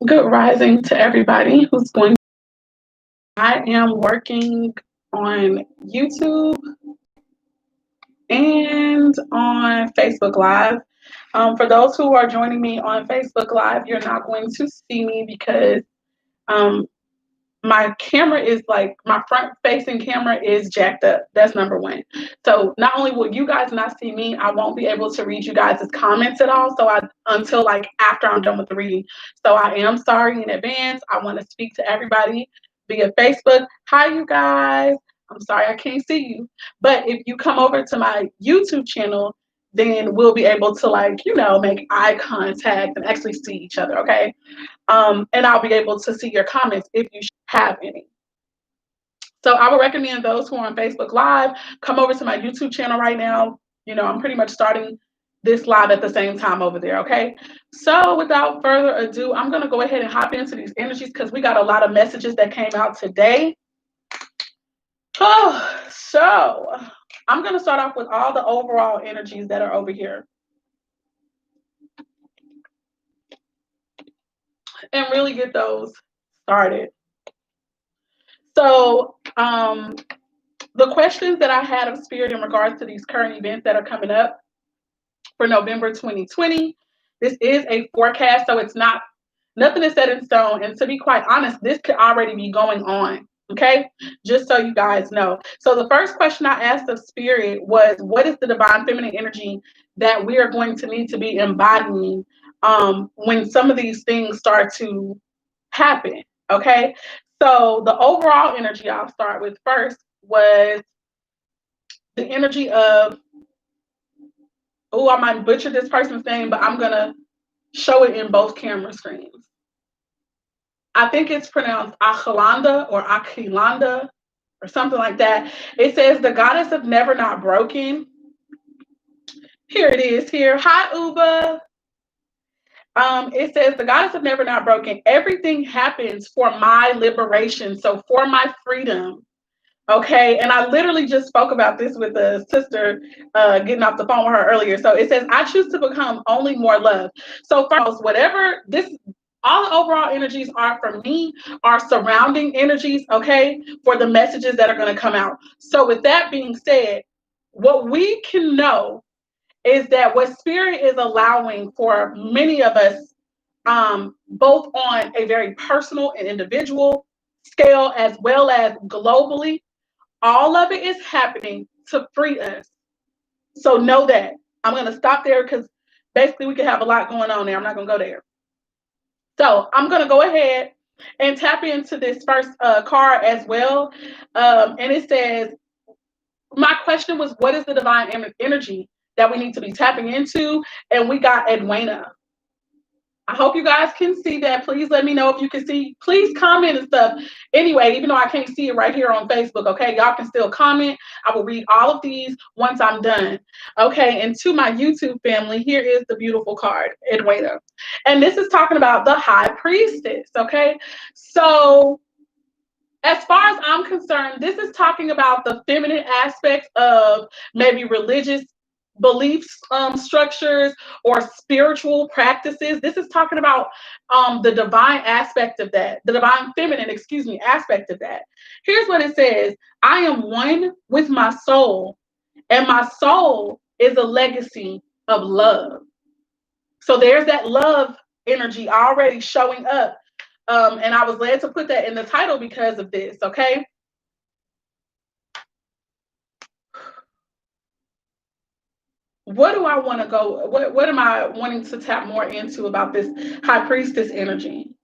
Good rising to everybody who's going. I am working on YouTube and on Facebook Live. For those who are joining me on Facebook Live, you're not going to see me because um, my camera is like my front facing camera is jacked up. That's number one. So not only will you guys not see me, I won't be able to read you guys' comments at all. So until like after I'm done with the reading. So I am sorry in advance. I want to speak to everybody via Facebook. Hi you guys. I'm sorry I can't see you. But if you come over to my YouTube channel, then we'll be able to make eye contact and actually see each other, okay? And I'll be able to see your comments if you have any. So I would recommend those who are on Facebook Live, come over to my YouTube channel right now. I'm pretty much starting this live at the same time over there, okay? So without further ado, I'm going to go ahead and hop into these energies because we got a lot of messages that came out today. So I'm going to start off with all the overall energies that are over here. And really get those started. So the questions that I had of Spirit in regards to these current events that are coming up for November 2020, this is a forecast, so it's nothing is set in stone. And to be quite honest, this could already be going on, okay? Just so you guys know. So the first question I asked of Spirit was, what is the divine feminine energy that we are going to need to be embodying when some of these things start to happen, okay? So the overall energy I'll start with first was the energy of, I might butcher this person's name, but I'm going to show it in both camera screens. I think it's pronounced Achalanda or Achilanda or something like that. It says the goddess of never not broken. Here it is here. Hi, Uba. It says the goddess of never not broken. Everything happens for my liberation. So for my freedom. Okay, and I literally just spoke about this with a sister getting off the phone with her earlier. So it says, I choose to become only more love. So first, whatever this, all the overall energies are for me, are surrounding energies, okay, for the messages that are going to come out. So with that being said, what we can know is that what Spirit is allowing for many of us, both on a very personal and individual scale, as well as globally, all of it is happening to free us. So know that. I'm going to stop there because basically we could have a lot going on there. I'm not going to go there. So I'm going to go ahead and tap into this first card as well. And it says, my question was, what is the divine energy that we need to be tapping into? And we got Edwina. I hope you guys can see that. Please let me know if you can see. Please comment and stuff. Anyway, even though I can't see it right here on Facebook, okay, y'all can still comment. I will read all of these once I'm done. Okay, and to my YouTube family, here is the beautiful card, Edwina. And this is talking about the High Priestess, okay? So as far as I'm concerned, this is talking about the feminine aspects of maybe religious beliefs, structures, or spiritual practices. This is talking about the divine aspect of that, the divine feminine, aspect of that. Here's what it says: I am one with my soul, and my soul is a legacy of love. So there's that love energy already showing up. And I was led to put that in the title because of this, okay? What do I want to go? What am I wanting to tap more into about this High Priestess energy?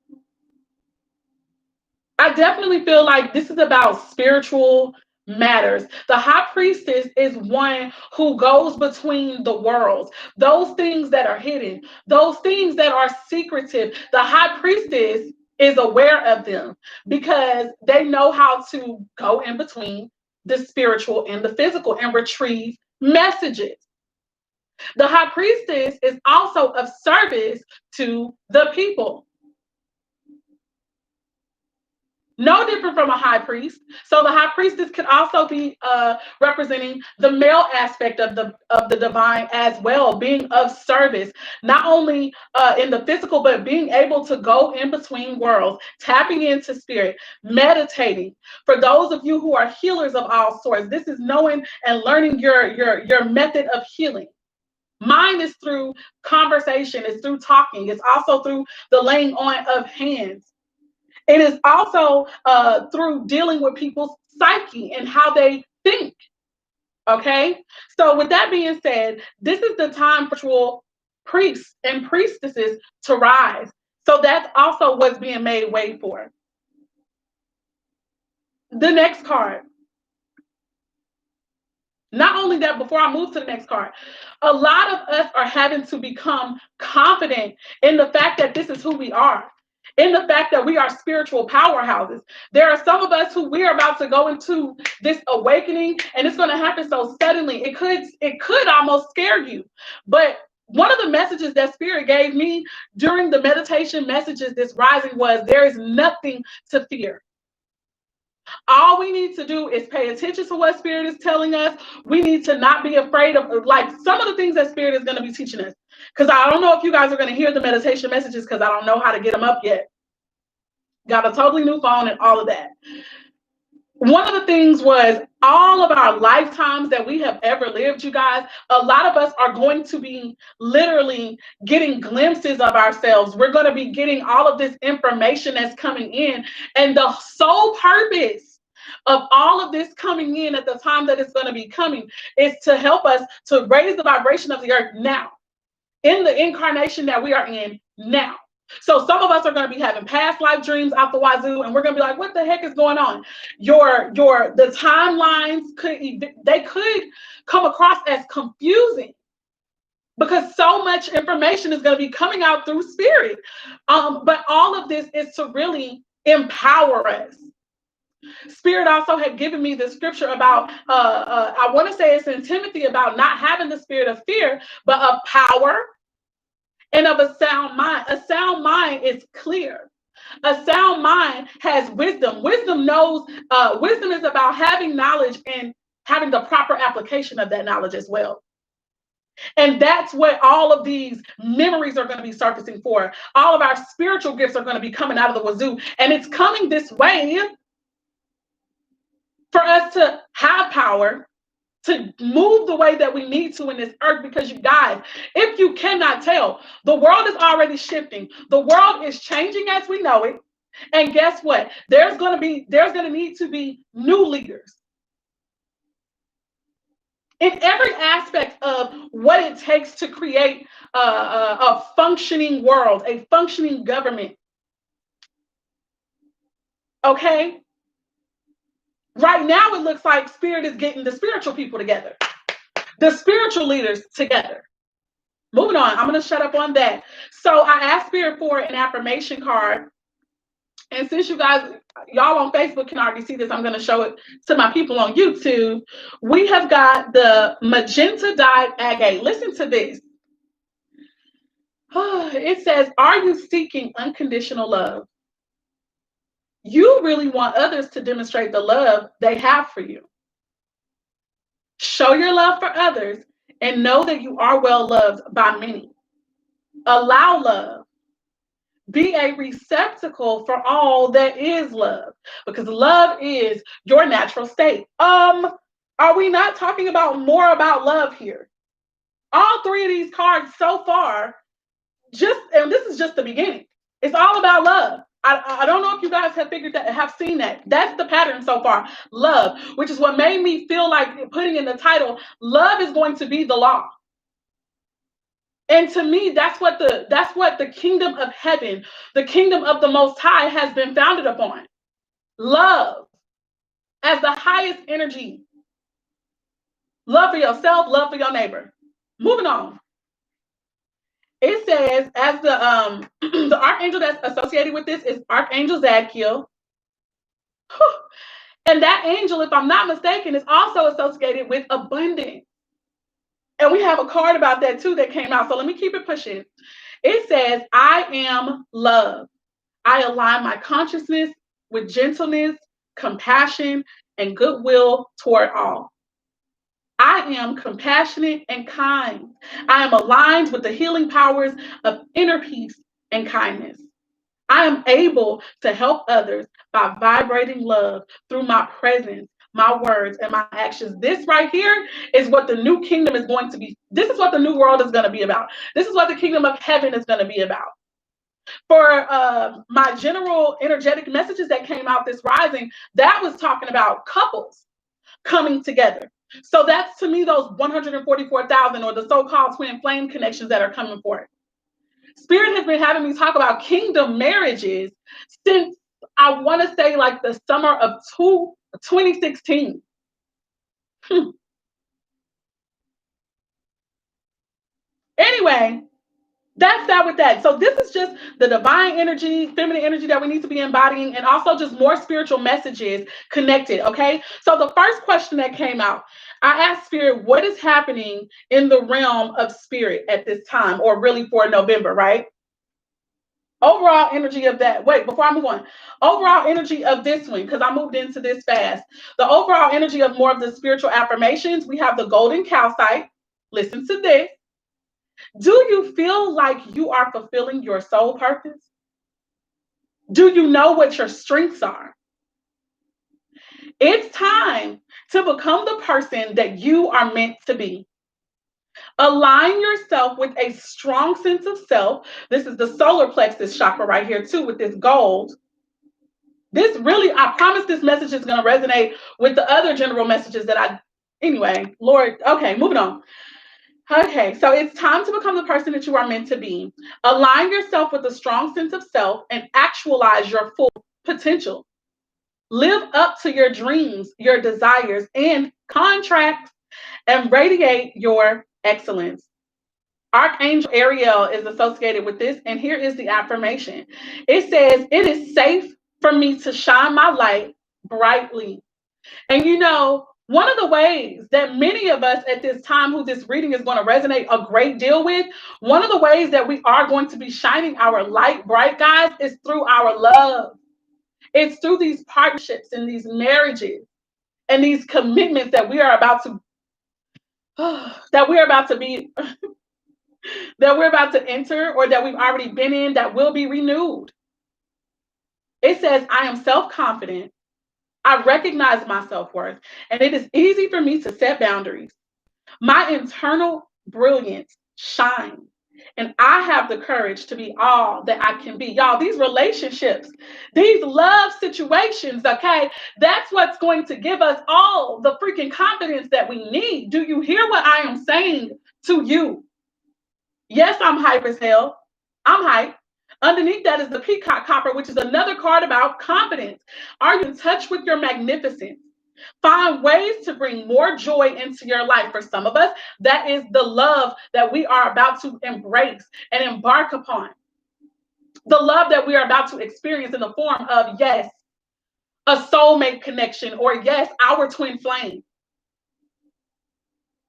I definitely feel like this is about spiritual matters. The High Priestess is one who goes between the worlds, those things that are hidden, those things that are secretive. The High Priestess is aware of them because they know how to go in between the spiritual and the physical and retrieve messages. The High Priestess is also of service to the people. No different from a high priest. So the high priestess could also be representing the male aspect of the divine as well, being of service, not only in the physical, but being able to go in between worlds, tapping into spirit, meditating. For those of you who are healers of all sorts, this is knowing and learning your method of healing. Mine is through conversation, it's through talking, it's also through the laying on of hands. It is also through dealing with people's psyche and how they think. Okay. So, with that being said, this is the time for spiritual priests and priestesses to rise. So, that's also what's being made way for. The next card. Not only that, before I move to the next card, a lot of us are having to become confident in the fact that this is who we are, in the fact that we are spiritual powerhouses. There are some of us who we're about to go into this awakening, and it's going to happen so suddenly. It could almost scare you. But one of the messages that Spirit gave me during the meditation messages this rising was there is nothing to fear. All we need to do is pay attention to what Spirit is telling us. We need to not be afraid of like some of the things that Spirit is going to be teaching us. Because I don't know if you guys are going to hear the meditation messages because I don't know how to get them up yet. Got a totally new phone and all of that. One of the things was all of our lifetimes that we have ever lived, you guys, a lot of us are going to be literally getting glimpses of ourselves. We're going to be getting all of this information that's coming in. And the sole purpose of all of this coming in at the time that it's going to be coming is to help us to raise the vibration of the earth now, in the incarnation that we are in now. So some of us are going to be having past life dreams out the wazoo, and we're going to be like, "What the heck is going on?" The timelines could come across as confusing because so much information is going to be coming out through spirit. But all of this is to really empower us. Spirit also had given me the scripture about I want to say it's in Timothy about not having the spirit of fear, but of power and of a sound mind. A sound mind is clear. A sound mind has wisdom. Wisdom knows, wisdom is about having knowledge and having the proper application of that knowledge as well. And that's what all of these memories are going to be surfacing for. All of our spiritual gifts are going to be coming out of the wazoo. And it's coming this way for us to have power, to move the way that we need to in this earth, because you guys, if you cannot tell, the world is already shifting. The world is changing as we know it. And guess what? There's going to need to be new leaders in every aspect of what it takes to create a functioning world, a functioning government. Okay? Right now, it looks like Spirit is getting the spiritual people together, the spiritual leaders together. Moving on, I'm going to shut up on that. So I asked Spirit for an affirmation card. And since y'all on Facebook can already see this, I'm going to show it to my people on YouTube. We have got the magenta dyed agate. Listen to this. It says, "Are you seeking unconditional love? You really want others to demonstrate the love they have for you. Show your love for others and know that you are well loved by many. Allow love. Be a receptacle for all that is love, because love is your natural state." Are we not talking about more about love here? All three of these cards so far, and this is just the beginning. It's all about love. I don't know if you guys have seen that. That's the pattern so far. Love, which is what made me feel like putting in the title, love is going to be the law. And to me, that's what the kingdom of heaven, the kingdom of the Most High has been founded upon. Love as the highest energy. Love for yourself, love for your neighbor. Moving on. It says, as the the archangel that's associated with this is Archangel Zadkiel. And that angel, if I'm not mistaken, is also associated with abundance. And we have a card about that too that came out. So let me keep it pushing. It says, "I am love. I align my consciousness with gentleness, compassion, and goodwill toward all. I am compassionate and kind. I am aligned with the healing powers of inner peace and kindness. I am able to help others by vibrating love through my presence, my words, and my actions. This right here is what the new kingdom is going to be. This is what the new world is going to be about. This is what the kingdom of heaven is going to be about. For my general energetic messages that came out this rising, that was talking about couples coming together. So that's to me those 144,000 or the so-called twin flame connections that are coming forth. Spirit has been having me talk about kingdom marriages since I want to say like the summer of 2016. Anyway, that's that with that. So this is just the divine energy, feminine energy that we need to be embodying, and also just more spiritual messages connected. Okay. So the first question that came out, I asked Spirit, what is happening in the realm of spirit at this time, or really for November, right? Overall energy of that. Wait, before I move on, overall energy of this one, because I moved into this fast. The overall energy of more of the spiritual affirmations, we have the golden calcite. Listen to this. Do you feel like you are fulfilling your soul purpose? Do you know what your strengths are? It's time to become the person that you are meant to be. Align yourself with a strong sense of self. This is the solar plexus chakra right here, too, with this gold. This really, I promise this message is going to resonate with the other general messages anyway, Lord, okay, moving on. Okay, so it's time to become the person that you are meant to be. Align yourself with a strong sense of self and actualize your full potential. Live up to your dreams, your desires, and contracts, and radiate your excellence. Archangel Ariel is associated with this, and here is the affirmation. It says, "It is safe for me to shine my light brightly." And you know, one of the ways that many of us at this time who this reading is going to resonate a great deal with, one of the ways that we are going to be shining our light bright, guys, is through our love. It's through these partnerships and these marriages and these commitments that we are about to that we're about to be that we're about to enter, or that we've already been in, that will be renewed. It says, "I am self-confident. I recognize my self-worth, and it is easy for me to set boundaries. My internal brilliance shines, and I have the courage to be all that I can be." Y'all, these relationships, these love situations, okay, that's what's going to give us all the freaking confidence that we need. Do you hear what I am saying to you? Yes, I'm hype as hell. I'm hype. Underneath that is the peacock copper, which is another card about confidence. Are you in touch with your magnificence? Find ways to bring more joy into your life. For some of us, that is the love that we are about to embrace and embark upon. The love that we are about to experience in the form of, yes, a soulmate connection, or yes, our twin flame.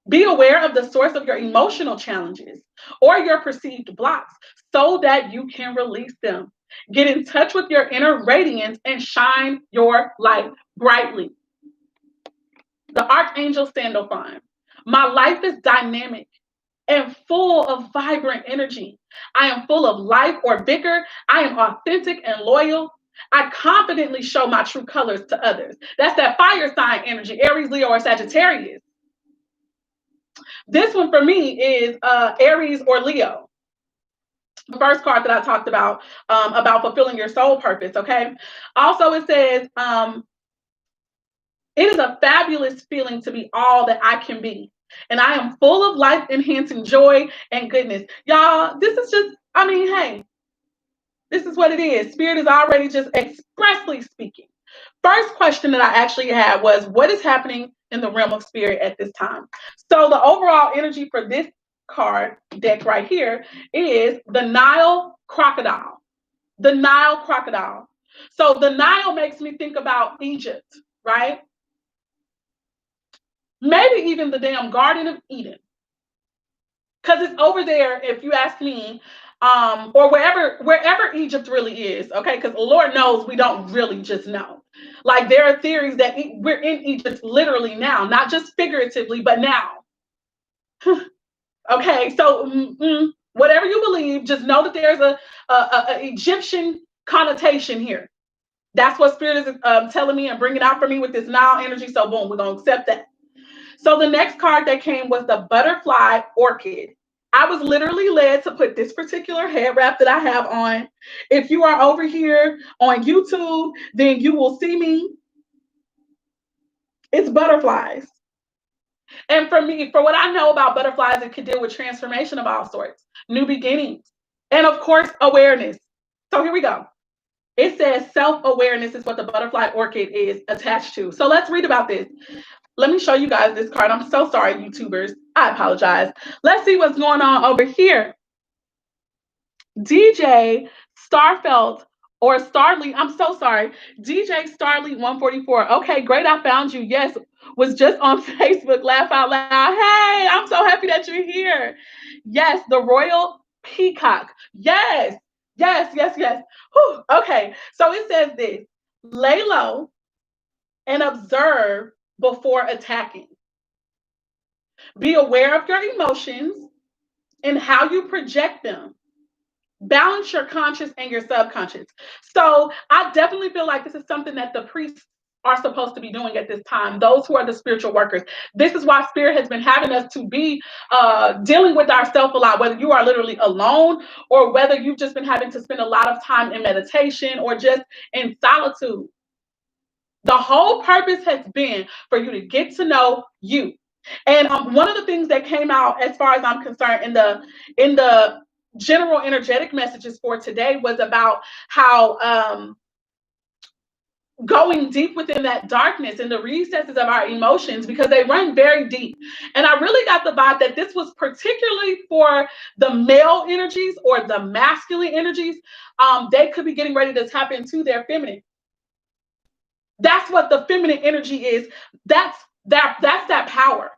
Be aware of the source of your emotional challenges or your perceived blocks so that you can release them. Get in touch with your inner radiance and shine your light brightly. The Archangel Sandalphon. My life is dynamic and full of vibrant energy. I am full of life or vigor. I am authentic and loyal. I confidently show my true colors to others. That's that fire sign energy, Aries, Leo, or Sagittarius. This one for me is Aries or Leo. The first card that I talked about fulfilling your soul purpose, okay? Also, it says, it is a fabulous feeling to be all that I can be. And I am full of life-enhancing joy and goodness. Y'all, this is just, I mean, hey, this is what it is. Spirit is already just expressly speaking. First question that I actually had was, what is happening in the realm of spirit at this time? So the overall energy for this card deck right here is the Nile crocodile. The Nile crocodile. So the Nile makes me think about Egypt, right? Maybe even the damn Garden of Eden. Because it's over there, if you ask me, or wherever Egypt really is, okay? Because Lord knows we don't really just know. Like there are theories that we're in Egypt literally now, not just figuratively, but now. Okay, so whatever you believe, just know that there's a Egyptian connotation here. That's what Spirit is telling me and bringing out for me with this now energy. So boom, we're gonna accept that. So the next card that came was the butterfly orchid. I was literally led to put this particular head wrap that I have on. If you are over here on YouTube, then you will see me. It's butterflies. And for me, for what I know about butterflies, it could deal with transformation of all sorts, new beginnings, and of course, awareness. So here we go. It says self-awareness is what the butterfly orchid is attached to. So let's read about this. Let me show you guys this card. I'm so sorry, YouTubers. I apologize. Let's see what's going on over here. DJ Starfelt or Starly, I'm so sorry. DJ Starly 144. Okay, great. I found you. Yes, was just on Facebook. Laugh out loud. Hey, I'm so happy that you're here. Yes, the Royal Peacock. Yes, yes, yes, yes. Whew. Okay, so it says this: lay low and observe before attacking. Be aware of your emotions and how you project them. Balance your conscious and your subconscious. So I definitely feel like this is something that the priests are supposed to be doing at this time, those who are the spiritual workers. This is why Spirit has been having us to be dealing with ourselves a lot, whether you are literally alone or whether you've just been having to spend a lot of time in meditation or just in solitude. The whole purpose has been for you to get to know you. And one of the things that came out, as far as I'm concerned, in the general energetic messages for today was about how going deep within that darkness and the recesses of our emotions, because they run very deep. And I really got the vibe that this was particularly for the male energies or the masculine energies. They could be getting ready to tap into their feminine. That's what the feminine energy is. That's that power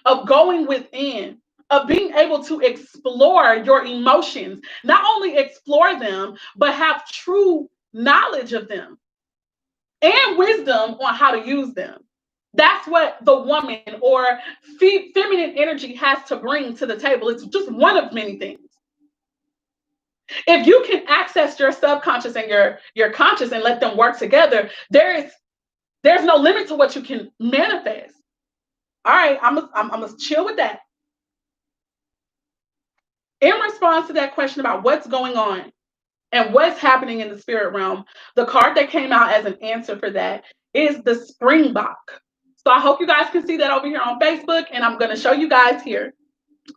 of going within, of being able to explore your emotions, not only explore them, but have true knowledge of them and wisdom on how to use them. That's what the woman or feminine energy has to bring to the table. It's just one of many things. If you can access your subconscious and your conscious and let them work together, there's no limit to what you can manifest. All right, I'm gonna chill with that. In response to that question about what's going on and what's happening in the spirit realm, the card that came out as an answer for that is the Springbok. So I hope you guys can see that over here on Facebook, and I'm going to show you guys here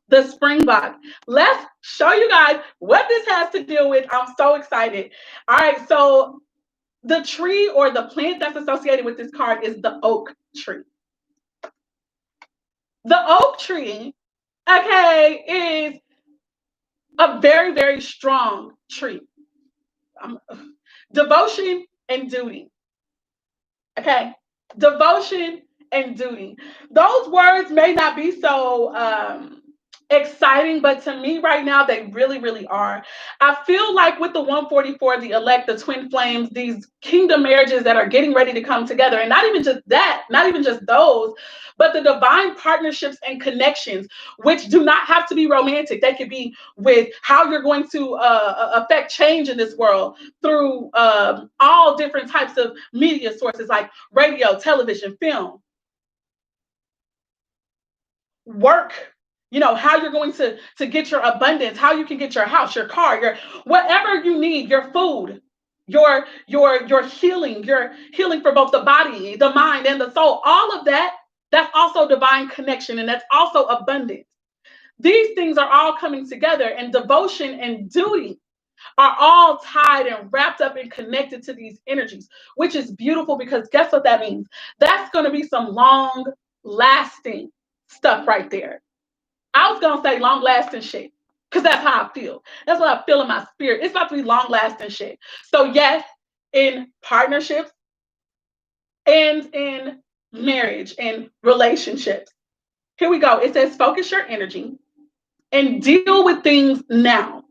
the Springbok. Let's show you guys what this has to deal with. I'm so excited. All right, so the tree or the plant that's associated with this card is the oak tree. The oak tree, okay, is a very, very strong tree. Devotion and duty. Okay. Devotion and duty. Those words may not be so exciting, but to me right now, they really, really are. I feel like with the 144, the elect, the twin flames, these kingdom marriages that are getting ready to come together, and not even just that, not even just those, but the divine partnerships and connections, which do not have to be romantic. They could be with how you're going to affect change in this world through all different types of media sources like radio, television, film, work, how you're going to get your abundance, how you can get your house, your car, your whatever you need, your food, your healing, your healing for both the body, the mind, and the soul. All of that, that's also divine connection, and that's also abundance. These things are all coming together, and devotion and duty are all tied and wrapped up and connected to these energies, which is beautiful, because guess what that means? That's going to be some long lasting stuff right there. I was going to say long lasting shit, because that's how I feel. That's what I feel in my spirit. It's about to be long lasting shit. So yes, in partnerships and in marriage and relationships. Here we go. It says focus your energy and deal with things now.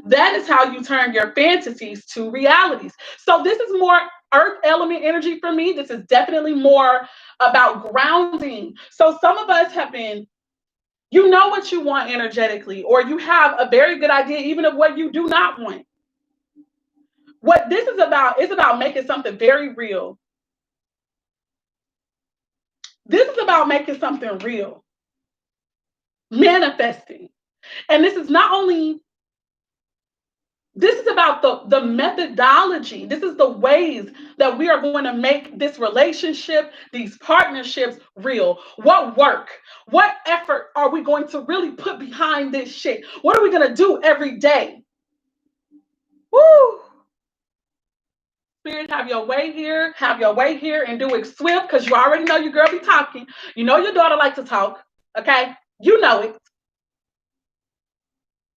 That is how you turn your fantasies to realities. So this is more earth element energy for me. This is definitely more about grounding. So some of us have been, you know what you want energetically, or you have a very good idea even of what you do not want. What this is about making something very real. This is about making something real, manifesting. And this is about the methodology. This is the ways that we are going to make this relationship, these partnerships real. What work, what effort are we going to really put behind this shit? What are we going to do every day? Woo! Spirit, have your way here, and do it swift, because you already know your girl be talking. You know your daughter likes to talk, okay? You know it.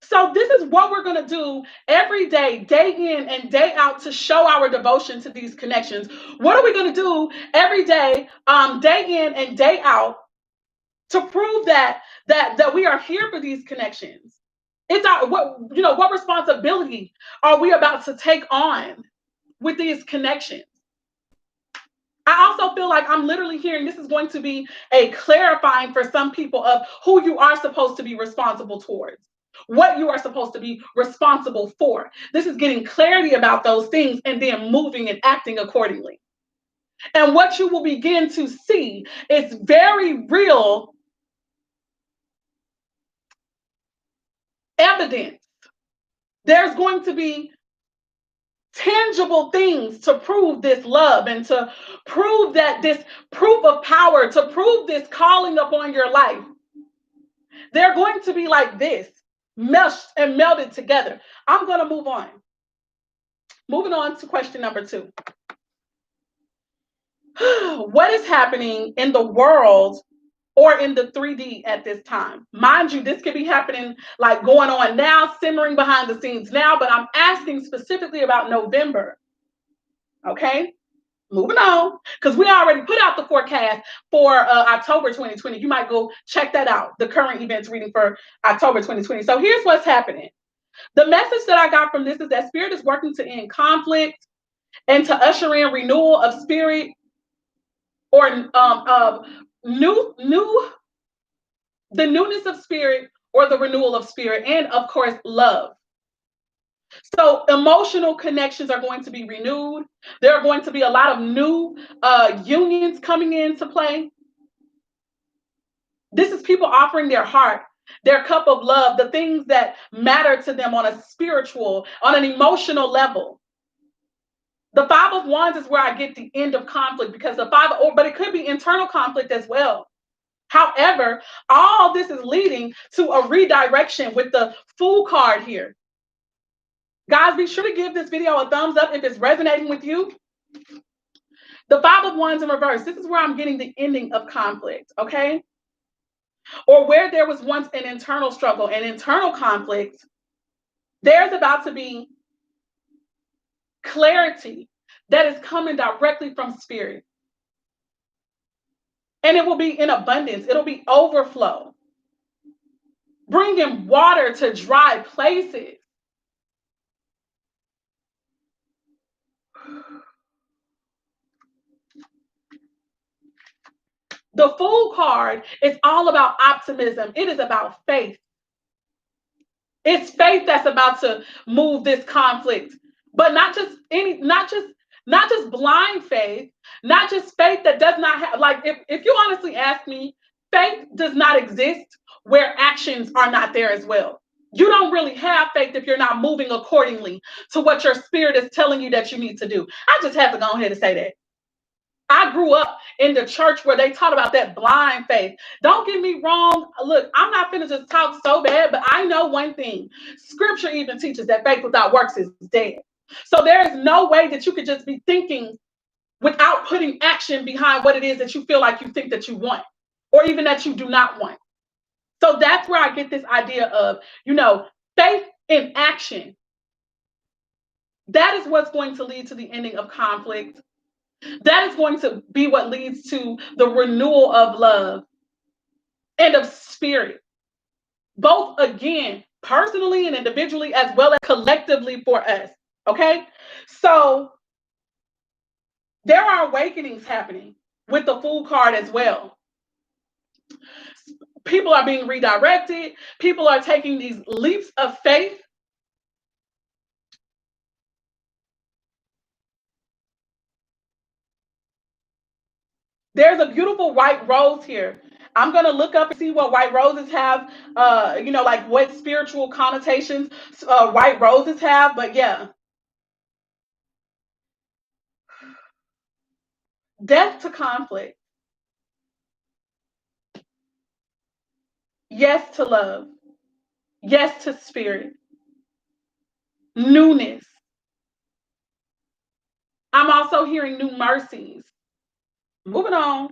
So this is what we're going to do every day, day in and day out, to show our devotion to these connections. What are we going to do every day, day in and day out, to prove that we are here for these connections? It's our what responsibility are we about to take on with these connections? I also feel like I'm literally hearing this is going to be a clarifying for some people of who you are supposed to be responsible towards, what you are supposed to be responsible for. This is getting clarity about those things and then moving and acting accordingly. And what you will begin to see is very real evidence. There's going to be tangible things to prove this love, and to prove that this proof of power, to prove this calling upon your life. They're going to be like this, meshed and melded together. I'm going to move on. Moving on to question number 2. What is happening in the world or in the 3D at this time? Mind you, this could be happening, like going on now, simmering behind the scenes now, but I'm asking specifically about November. Okay? Moving on, because we already put out the forecast for October 2020. You might go check that out, the current events reading for October 2020. So here's what's happening. The message that I got from this is that Spirit is working to end conflict and to usher in renewal of spirit, or the newness of spirit, or the renewal of spirit, and of course love. So emotional connections are going to be renewed. There are going to be a lot of new unions coming into play. This is people offering their heart, their cup of love, the things that matter to them on a spiritual, on an emotional level. The 5 of Wands is where I get the end of conflict, because but it could be internal conflict as well. However, all this is leading to a redirection with the Fool card here. Guys, be sure to give this video a thumbs up if it's resonating with you. The 5 of Wands in reverse. This is where I'm getting the ending of conflict, okay? Or where there was once an internal struggle and internal conflict, there's about to be clarity that is coming directly from Spirit. And it will be in abundance. It'll be overflow, bringing water to dry places. The Fool card is all about optimism. It is about faith. It's faith that's about to move this conflict, but not just blind faith, not just faith that does not have, like, if you honestly ask me, faith does not exist where actions are not there as well. You don't really have faith if you're not moving accordingly to what your spirit is telling you that you need to do. I just have to go ahead and say that. I grew up in the church where they taught about that blind faith. Don't get me wrong. Look, I'm not finna just talk so bad, but I know one thing. Scripture even teaches that faith without works is dead. So there is no way that you could just be thinking without putting action behind what it is that you feel like you think that you want, or even that you do not want. So that's where I get this idea of, faith in action. That is what's going to lead to the ending of conflict. That is going to be what leads to the renewal of love and of spirit. Both, again, personally and individually as well as collectively for us. Okay? So there are awakenings happening with the Fool card as well. People are being redirected. People are taking these leaps of faith. There's a beautiful white rose here. I'm going to look up and see what white roses have, like what spiritual connotations white roses have. But yeah, death to conflict. Yes to love. Yes to spirit. Newness. I'm also hearing new mercies. Moving on.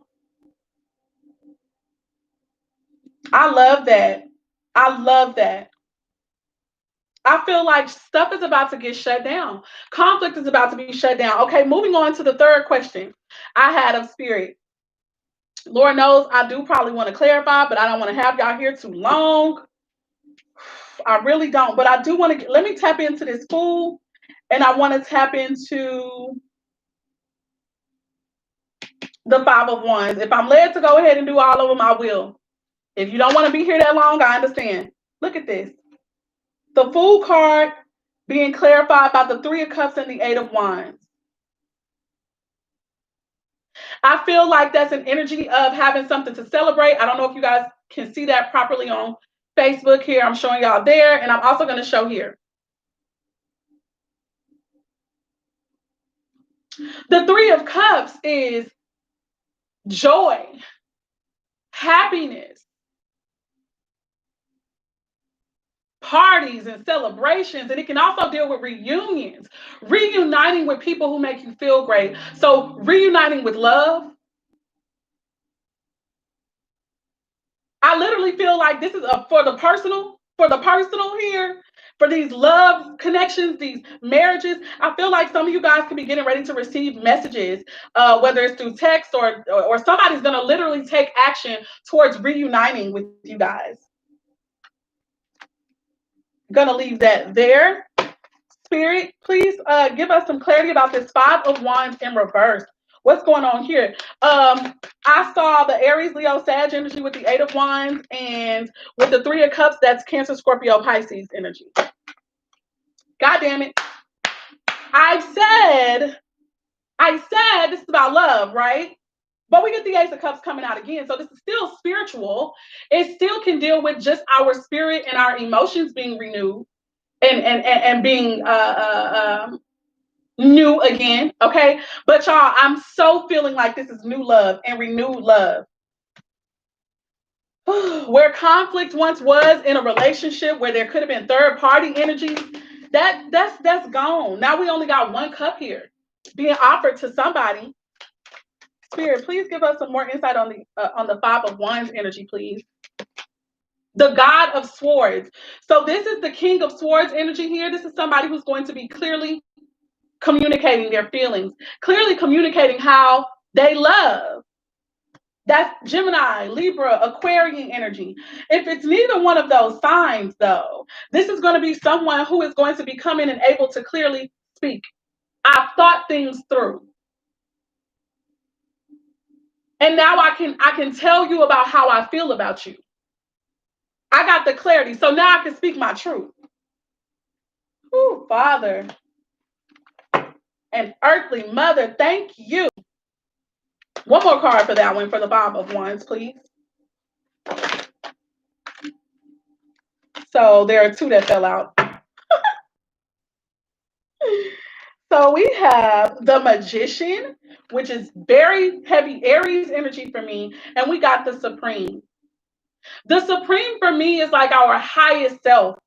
I love that. I love that. I feel like stuff is about to get shut down. Conflict is about to be shut down. Okay, moving on to the third question I had of spirit. Lord knows I do probably want to clarify, but I don't want to have y'all here too long. I really don't. But I do want to, let me tap into this Fool, and I want to tap into the Five of Wands. If I'm led to go ahead and do all of them, I will. If you don't want to be here that long, I understand. Look at this. The Fool card being clarified by the Three of Cups and the Eight of Wands. I feel like that's an energy of having something to celebrate. I don't know if you guys can see that properly on Facebook here. I'm showing y'all there, and I'm also going to show here. The Three of Cups is joy, happiness, parties and celebrations, and it can also deal with reunions, reuniting with people who make you feel great. So reuniting with love. I literally feel like this is for the personal here, for these love connections, these marriages. I feel like some of you guys could be getting ready to receive messages, whether it's through text or somebody's going to literally take action towards reuniting with you guys. Gonna leave that there. Spirit, please give us some clarity about this Five of Wands in reverse. What's going on here? I saw the Aries, Leo, Sag energy with the Eight of Wands, and with the Three of Cups, that's Cancer, Scorpio, Pisces energy. God damn it. I said this is about love, right? But we get the Ace of Cups coming out again. So this is still spiritual. It still can deal with just our spirit and our emotions being renewed and being new again, okay? But y'all, I'm so feeling like this is new love and renewed love. Where conflict once was in a relationship where there could have been third party energies, that's gone. Now we only got one cup here being offered to somebody. Spirit, please give us some more insight on the Five of Wands energy, please. The God of Swords. So this is the King of Swords energy here. This is somebody who's going to be clearly communicating their feelings, clearly communicating how they love. That's Gemini, Libra, Aquarian energy. If it's neither one of those signs, though, this is going to be someone who is going to be coming and able to clearly speak. I've thought things through. And now I can tell you about how I feel about you. I got the clarity. So now I can speak my truth. Ooh, Father and earthly mother, thank you. One more card for that one, for the Five of Wands, please. So there are two that fell out. So we have the Magician, which is very heavy Aries energy for me, and we got the Supreme. The Supreme for me is like our highest self.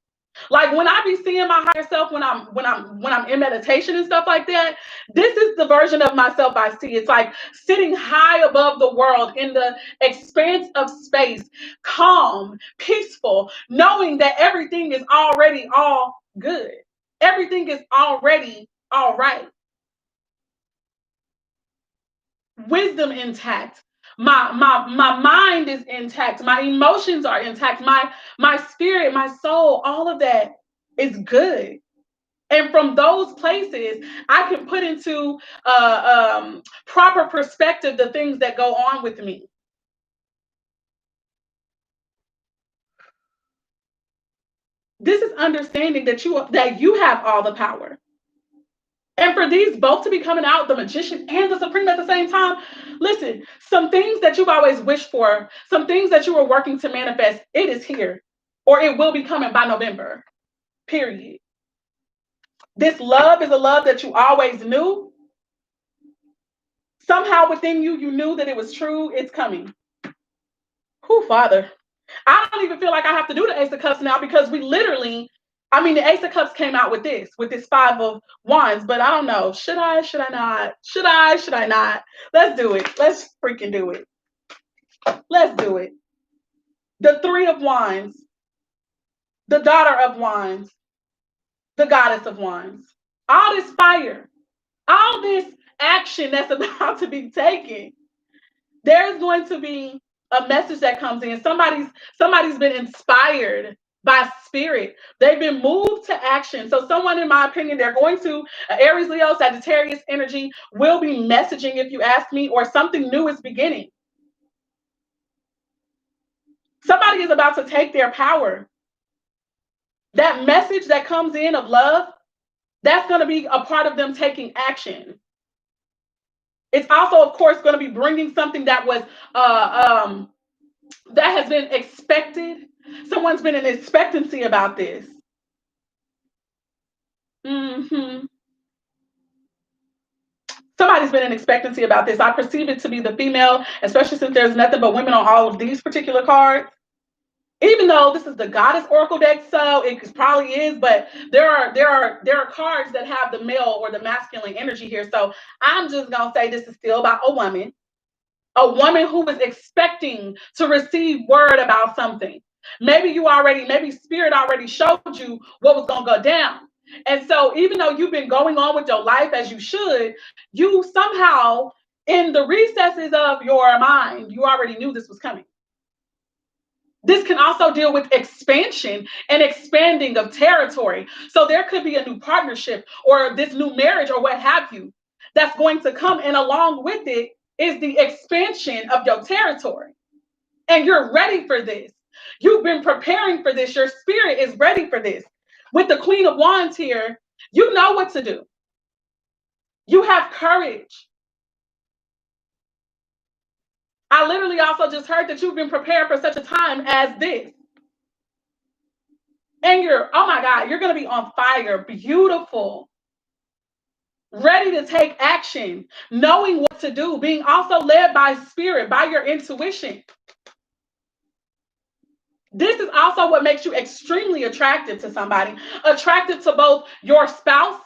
Like when I be seeing my higher self when I'm in meditation and stuff like that, this is the version of myself I see. It's like sitting high above the world in the expanse of space, calm, peaceful, knowing that everything is already all good. Everything is already all right. Wisdom intact, My mind is intact. My emotions are intact. My spirit, my soul, all of that is good. And from those places, I can put into proper perspective the things that go on with me. This is understanding that you have all the power. And for these both to be coming out, the magician and the supreme at the same time, listen, some things that you've always wished for, some things that you were working to manifest, it is here. Or it will be coming by November. Period. This love is a love that you always knew. Somehow within you, you knew that it was true. It's coming. Who, Father? I don't even feel like I have to do the Ace of Cups now because we literally, I mean, the Ace of Cups came out with this Five of Wands, but I don't know. Should I? Should I not? Should I not? Let's do it. Let's freaking do it. Let's do it. The Three of Wands, the Daughter of Wands, the Goddess of Wands. All this fire, all this action that's about to be taken. There's going to be a message that comes in. Somebody's been inspired by spirit. They've been moved to action. So someone, in my opinion, they're going to Aries, Leo, Sagittarius energy will be messaging, if you ask me, or something new is beginning. Somebody is about to take their power. That message that comes in of love, that's going to be a part of them taking action. It's also, of course, going to be bringing something that was that has been expected. Someone's been in expectancy about this. Mm-hmm. Somebody's been in expectancy about this. I perceive it to be the female, especially since there's nothing but women on all of these particular cards. Even though this is the Goddess Oracle deck, so it probably is, but there are cards that have the male or the masculine energy here. So I'm just gonna say this is still about a woman who is expecting to receive word about something. Maybe spirit already showed you what was going to go down. And so even though you've been going on with your life as you should, you somehow, in the recesses of your mind, you already knew this was coming. This can also deal with expansion and expanding of territory. So there could be a new partnership or this new marriage or what have you that's going to come. And along with it is the expansion of your territory. And you're ready for this. You've been preparing for this. Your spirit is ready for this. With the Queen of Wands here, you know what to do. You have courage. I literally also just heard that you've been prepared for such a time as this. And oh my God, you're going to be on fire. Beautiful. Ready to take action, knowing what to do, being also led by spirit, by your intuition. This is also what makes you extremely attractive to somebody, attractive to both your spouse,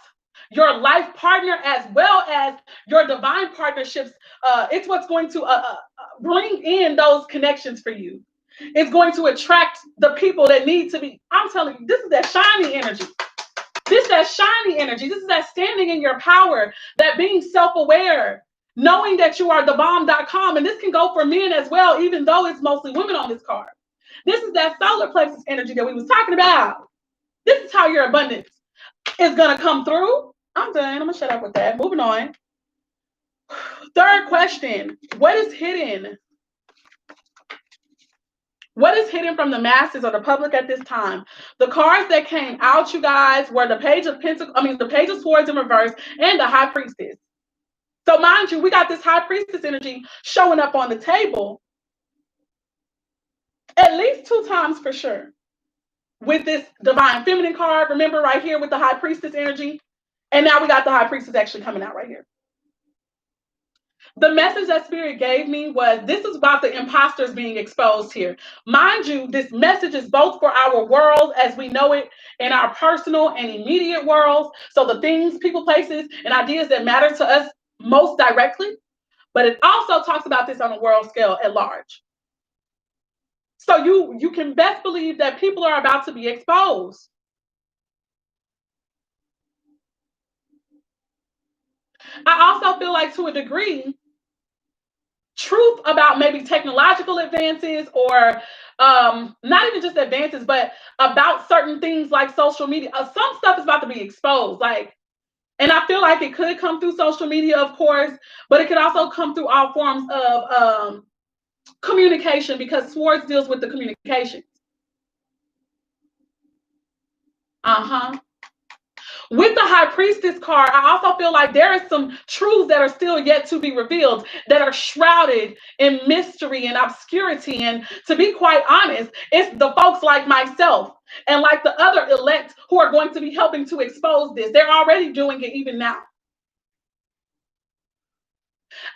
your life partner, as well as your divine partnerships. It's what's going to bring in those connections for you. It's going to attract the people that need to be. I'm telling you, this is that shiny energy. This is that shiny energy. This is that standing in your power, that being self-aware, knowing that you are thebomb.com. And this can go for men as well, even though it's mostly women on this card. This is that solar plexus energy that we was talking about. This is how your abundance is going to come through. I'm done. I'm going to shut up with that. Moving on. Third question. What is hidden? What is hidden from the masses or the public at this time? The cards that came out, you guys, were the Page of Pentacles, the Page of Swords in reverse, and the High Priestess. So mind you, we got this High Priestess energy showing up on the table at least 2 times for sure. With this Divine Feminine card, remember right here with the High Priestess energy. And now we got the High Priestess actually coming out right here. The message that Spirit gave me was this is about the imposters being exposed here. Mind you, this message is both for our world as we know it in our personal and immediate worlds. So the things, people, places, and ideas that matter to us most directly. But it also talks about this on a world scale at large. So you can best believe that people are about to be exposed. I also feel like to a degree, truth about maybe technological advances or not even just advances, but about certain things like social media. Some stuff is about to be exposed. Like, and I feel like it could come through social media, of course, but it could also come through all forms of communication, because Swords deals with the communication. With the High Priestess card, I also feel like there is some truths that are still yet to be revealed, that are shrouded in mystery and obscurity. And to be quite honest, it's the folks like myself and like the other elect who are going to be helping to expose this. They're already doing it even now.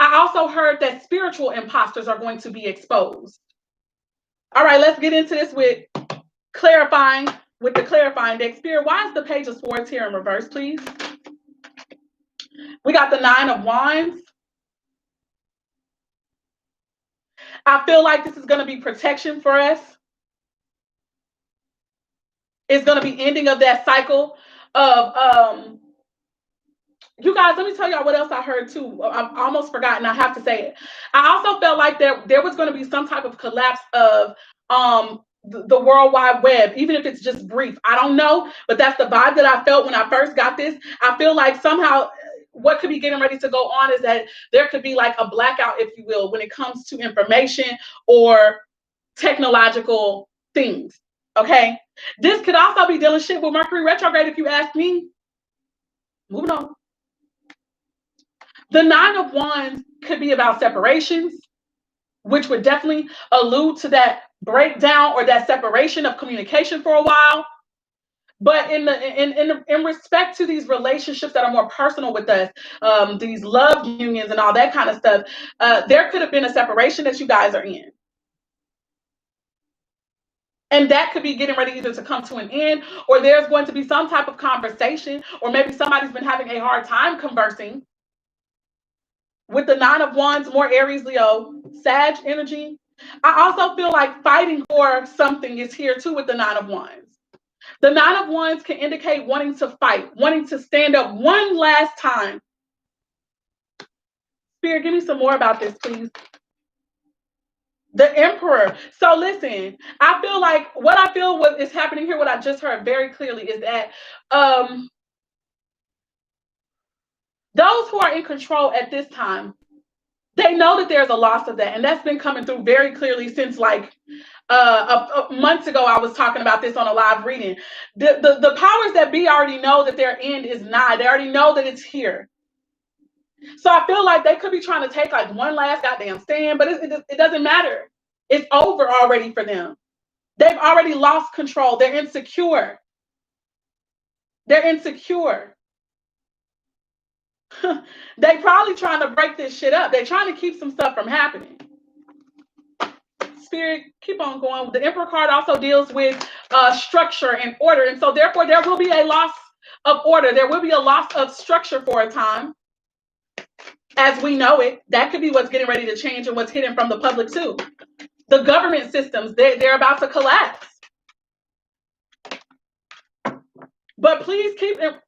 I also heard that spiritual imposters are going to be exposed. All right, let's get into this with the clarifying deck. Spirit, why is the Page of Swords here in reverse, please? We got the Nine of Wands. I feel like this is going to be protection for us. It's going to be ending of that cycle of you guys, let me tell y'all what else I heard too. I've almost forgotten. I have to say it. I also felt like there was going to be some type of collapse of the World Wide Web, even if it's just brief. I don't know, but that's the vibe that I felt when I first got this. I feel like somehow what could be getting ready to go on is that there could be like a blackout, if you will, when it comes to information or technological things. Okay. This could also be dealing shit with Mercury retrograde, if you ask me. Moving on. The Nine of Wands could be about separations, which would definitely allude to that breakdown or that separation of communication for a while. But in respect to these relationships that are more personal with us, these love unions and all that kind of stuff, there could have been a separation that you guys are in. And that could be getting ready either to come to an end, or there's going to be some type of conversation, or maybe somebody's been having a hard time conversing. With the Nine of Wands, more Aries, Leo, Sag energy. I also feel like fighting for something is here too with the Nine of Wands. The Nine of Wands can indicate wanting to fight, wanting to stand up one last time. Spirit, give me some more about this, please. The Emperor. So listen, I feel like what I feel what is happening here, what I just heard very clearly is that those who are in control at this time, they know that there's a loss of that. And that's been coming through very clearly since like months ago. I was talking about this on a live reading. The powers that be already know that their end is nigh. They already know that it's here. So I feel like they could be trying to take like one last goddamn stand, but it doesn't matter. It's over already for them. They've already lost control. They're insecure. They're insecure. They probably trying to break this shit up. They're trying to keep some stuff from happening. Spirit, keep on going. The Emperor card also deals with structure and order. And so therefore there will be a loss of order. There will be a loss of structure for a time. As we know it, that could be what's getting ready to change and what's hidden from the public too. The government systems, they're about to collapse. But please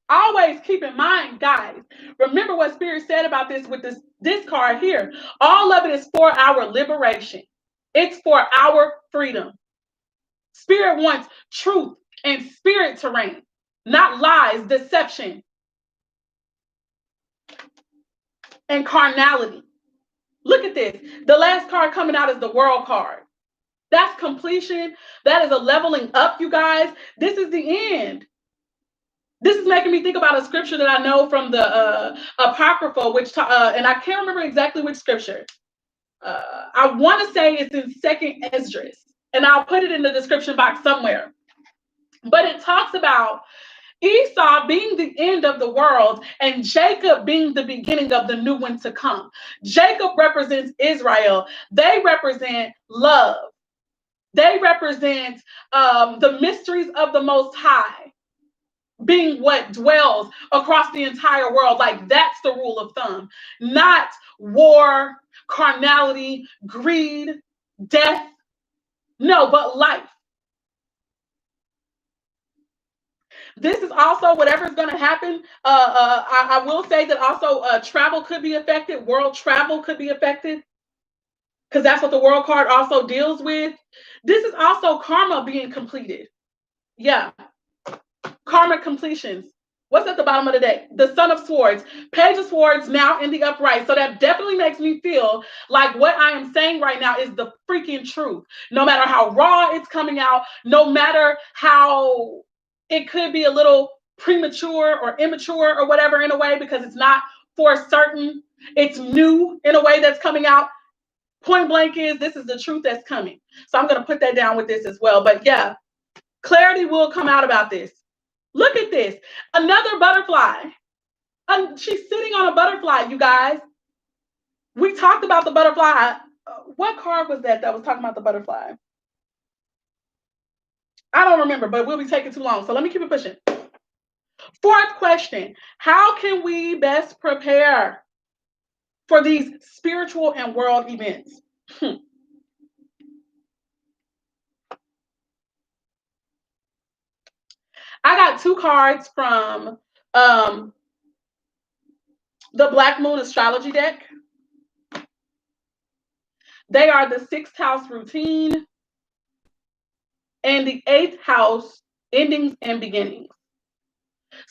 always keep in mind, guys, remember what Spirit said about this with this card here. All of it is for our liberation. It's for our freedom. Spirit wants truth and spirit to reign, not lies, deception, and carnality. Look at this. The last card coming out is the World card. That's completion. That is a leveling up, you guys. This is the end. This is making me think about a scripture that I know from the Apocrypha, and I can't remember exactly which scripture. I want to say it's in 2nd Esdras, and I'll put it in the description box somewhere. But it talks about Esau being the end of the world and Jacob being the beginning of the new one to come. Jacob represents Israel. They represent love. They represent the mysteries of the Most High being what dwells across the entire world. Like that's the rule of thumb, not war, carnality, greed, death. No, but life. This is also whatever's going to happen. I will say that also travel could be affected. World travel could be affected. because that's what the world card also deals with. This is also karma being completed. Yeah. Karmic completions. What's at the bottom of the deck? The Son of Swords. Page of Swords now in the upright. So that definitely makes me feel like what I am saying right now is the freaking truth. No matter how raw it's coming out, no matter how it could be a little premature or immature or whatever in a way, because it's not for certain. It's new in a way that's coming out. Point blank is this is the truth that's coming. So I'm going to put that down with this as well. But yeah, clarity will come out about this. Look at this. Another butterfly. She's sitting on a butterfly, you guys. We talked about the butterfly. What card was that was talking about the butterfly? I don't remember, but we'll be taking too long. So let me keep it pushing. Fourth question. How can we best prepare for these spiritual and world events? I got two cards from the Black Moon Astrology deck. They are the 6th house routine and the 8th house endings and beginnings.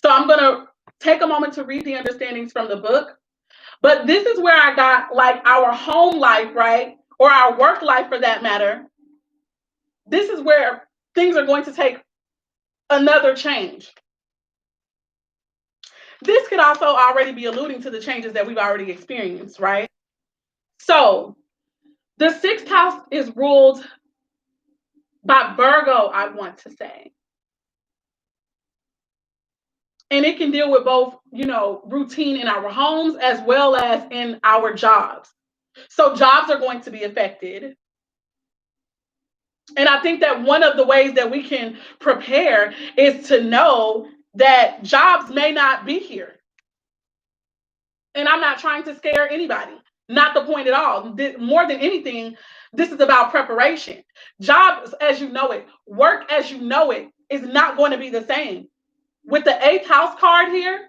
So I'm going to take a moment to read the understandings from the book. But this is where I got like our home life, right? Or our work life for that matter. This is where things are going to take another change. This could also already be alluding to the changes that we've already experienced, right? So the 6th house is ruled by Virgo, I want to say. And it can deal with both, routine in our homes as well as in our jobs. So jobs are going to be affected. And I think that one of the ways that we can prepare is to know that jobs may not be here. And I'm not trying to scare anybody. Not the point at all. More than anything, this is about preparation. Jobs as you know it, work as you know it is not going to be the same. With the 8th house card here,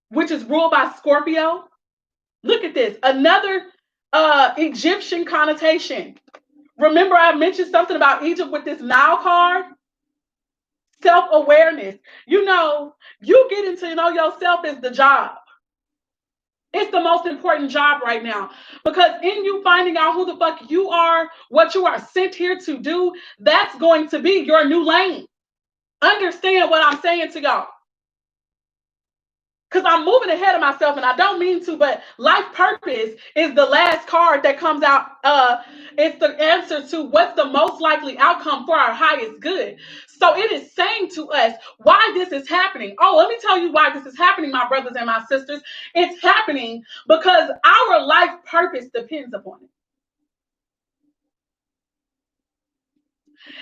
which is ruled by Scorpio, look at this. Another Egyptian connotation. Remember I mentioned something about Egypt with this Nile card? Self-awareness. You getting to know yourself is the job. It's the most important job right now, because in you finding out who the fuck you are, what you are sent here to do, that's going to be your new lane. Understand what I'm saying to y'all. Because I'm moving ahead of myself, and I don't mean to, but life purpose is the last card that comes out. It's the answer to what's the most likely outcome for our highest good. So it is saying to us why this is happening. Oh, let me tell you why this is happening, my brothers and my sisters. It's happening because our life purpose depends upon it.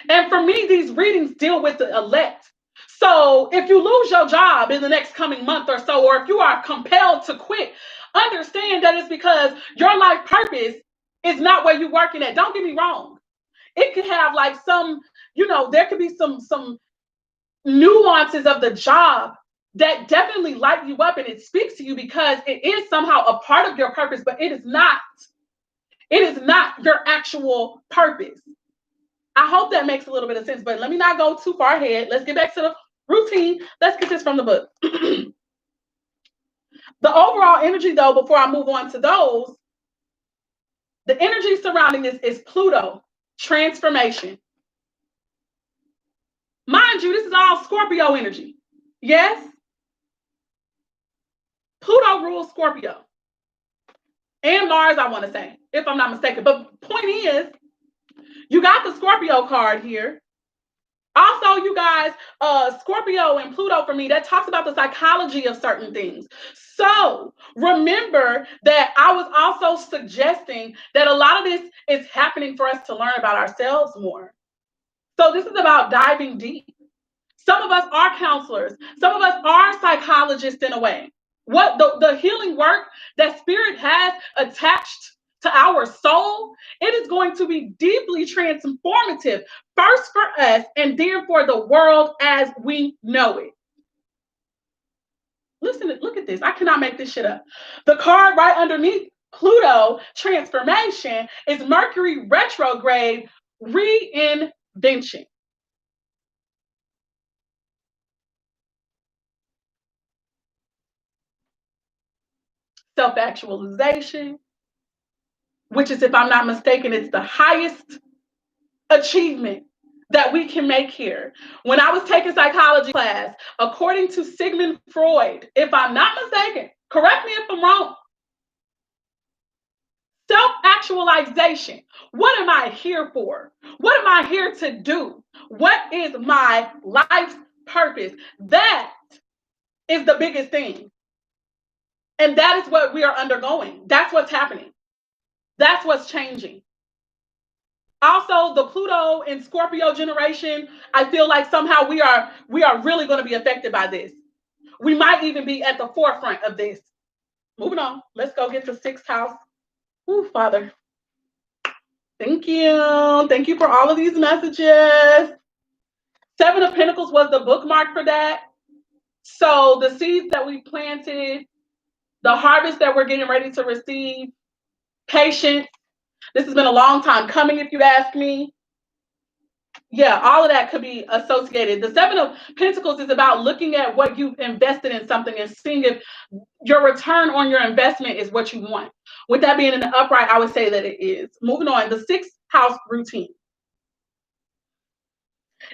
And for me, these readings deal with the elect. So if you lose your job in the next coming month or so, or if you are compelled to quit, understand that it's because your life purpose is not where you're working at. Don't get me wrong. It could have like some, there could be some nuances of the job that definitely light you up and it speaks to you because it is somehow a part of your purpose, but it is not your actual purpose. I hope that makes a little bit of sense, but let me not go too far ahead. Let's get back to the routine. Let's get this from the book. The overall energy, though, before I move on to those, the energy surrounding this is Pluto, transformation. Mind you, this is all Scorpio energy. Yes? Pluto rules Scorpio. And Mars, I want to say, if I'm not mistaken. But point is, you got the Scorpio card here. Also, you guys, Scorpio and Pluto for me, that talks about the psychology of certain things. So remember that I was also suggesting that a lot of this is happening for us to learn about ourselves more. So this is about diving deep. Some of us are counselors. Some of us are psychologists in a way. What the healing work that spirit has attached to our soul, it is going to be deeply transformative, first for us and then for the world as we know it. Listen, look at this. I cannot make this shit up. The card right underneath Pluto transformation is Mercury retrograde reinvention. Self-actualization, which is, if I'm not mistaken, it's the highest achievement that we can make here. When I was taking psychology class, according to Sigmund Freud, if I'm not mistaken, correct me if I'm wrong, self-actualization. What am I here for? What am I here to do? What is my life's purpose? That is the biggest thing. And that is what we are undergoing. That's what's happening. That's what's changing. Also, the Pluto and Scorpio generation, I feel like somehow we are really going to be affected by this. We might even be at the forefront of this. Moving on. Let's go get the sixth house. Ooh, Father. Thank you. Thank you for all of these messages. Seven of Pentacles was the bookmark for that. So the seeds that we planted, the harvest that we're getting ready to receive, patience. This has been a long time coming, if you ask me. Yeah, all of that could be associated. The Seven of Pentacles is about looking at what you've invested in something and seeing if your return on your investment is what you want. With that being in the upright, I would say that it is. Moving on, the sixth house routine.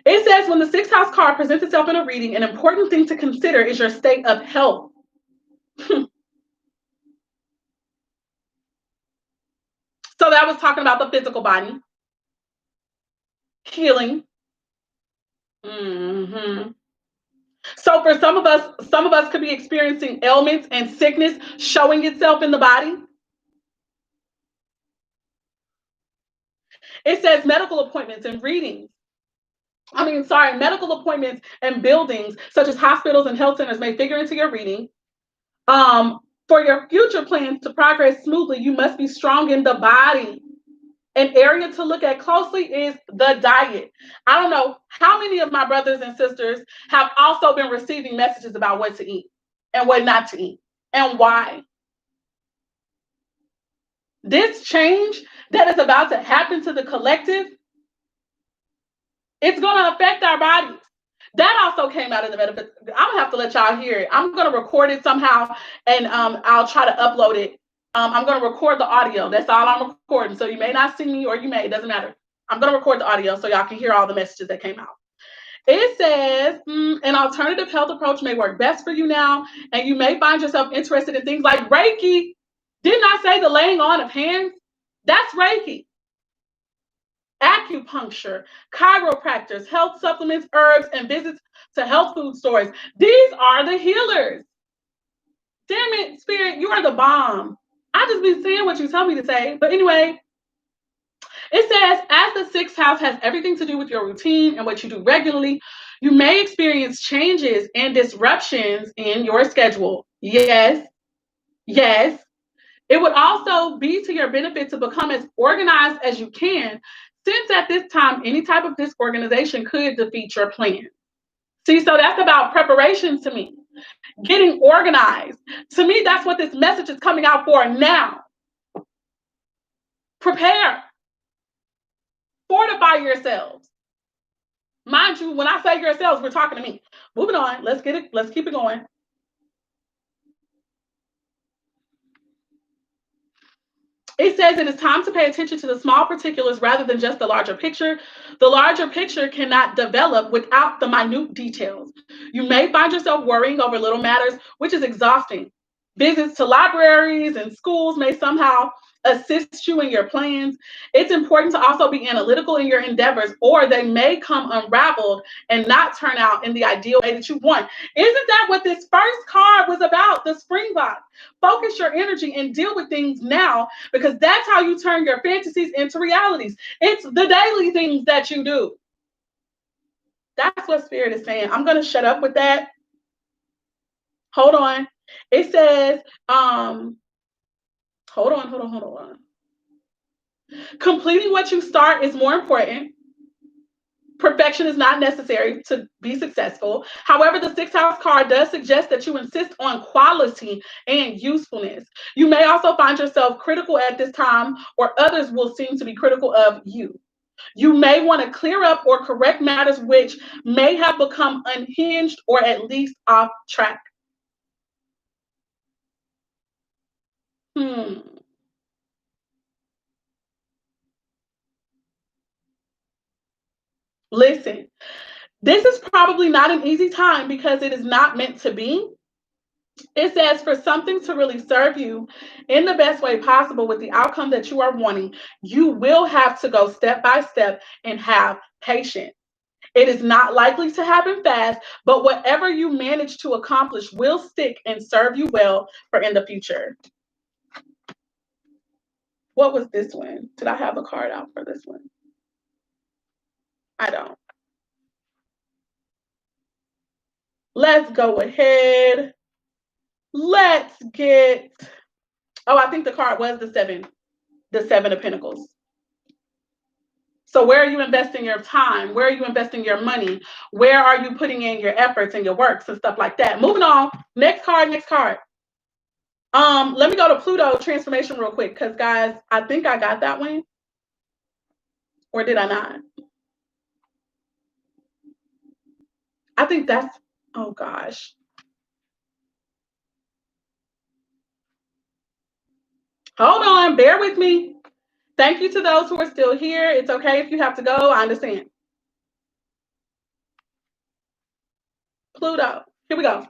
It says when the sixth house card presents itself in a reading, an important thing to consider is your state of health. So that was talking about the physical body, healing. Mm-hmm. So for some of us could be experiencing ailments and sickness showing itself in the body. It says medical appointments and readings. Medical appointments and buildings such as hospitals and health centers may figure into your reading. For your future plans to progress smoothly, you must be strong in the body. An area to look at closely is the diet. I don't know how many of my brothers and sisters have also been receiving messages about what to eat and what not to eat and why. This change that is about to happen to the collective, it's going to affect our bodies. That also came out of the metaphysics. I'm going to have to let y'all hear it. I'm going to record it somehow, and I'll try to upload it. I'm going to record the audio. That's all I'm recording. So you may not see me, or you may. It doesn't matter. I'm going to record the audio so y'all can hear all the messages that came out. It says, an alternative health approach may work best for you now, and you may find yourself interested in things like Reiki. Didn't I say the laying on of hands? That's Reiki. Acupuncture, chiropractors, health supplements, herbs, and visits to health food stores. These are the healers. Damn it, Spirit, you are the bomb. I just be saying what you tell me to say. But anyway, it says, as the sixth house has everything to do with your routine and what you do regularly, you may experience changes and disruptions in your schedule. Yes, yes. It would also be to your benefit to become as organized as you can, since at this time, any type of disorganization could defeat your plan. See, so that's about preparation to me, getting organized. To me, that's what this message is coming out for now. Prepare, fortify yourselves. Mind you, when I say yourselves, we're talking to me. Moving on, let's keep it going. It says it is time to pay attention to the small particulars rather than just the larger picture. The larger picture cannot develop without the minute details. You may find yourself worrying over little matters, which is exhausting. Visits to libraries and schools may somehow assist you in your plans. It's important to also be analytical in your endeavors, or they may come unraveled and not turn out in the ideal way that you want. Isn't that what this first card was about? The Springbok. Focus your energy and deal with things now, because that's how you turn your fantasies into realities. It's the daily things that you do. That's what Spirit is saying. I'm going to shut up with that. Hold on. It says, hold on. Completing what you start is more important. Perfection is not necessary to be successful. However, the sixth house card does suggest that you insist on quality and usefulness. You may also find yourself critical at this time, or others will seem to be critical of you. You may want to clear up or correct matters which may have become unhinged or at least off track. Hmm. Listen, this is probably not an easy time because it is not meant to be. It says for something to really serve you in the best way possible with the outcome that you are wanting, you will have to go step by step and have patience. It is not likely to happen fast, but whatever you manage to accomplish will stick and serve you well for in the future. What was this one? Did I have a card out for this one? I don't. Let's go ahead. Let's get. Oh, I think the card was the Seven of Pentacles. So where are you investing your time? Where are you investing your money? Where are you putting in your efforts and your works and stuff like that? Moving on. Next card, next card. Let me go to Pluto transformation real quick because guys, I think I got that one. Or did I not? I think that's, oh gosh. Hold on, bear with me. Thank you to those who are still here. It's okay if you have to go. I understand. Pluto. Here we go.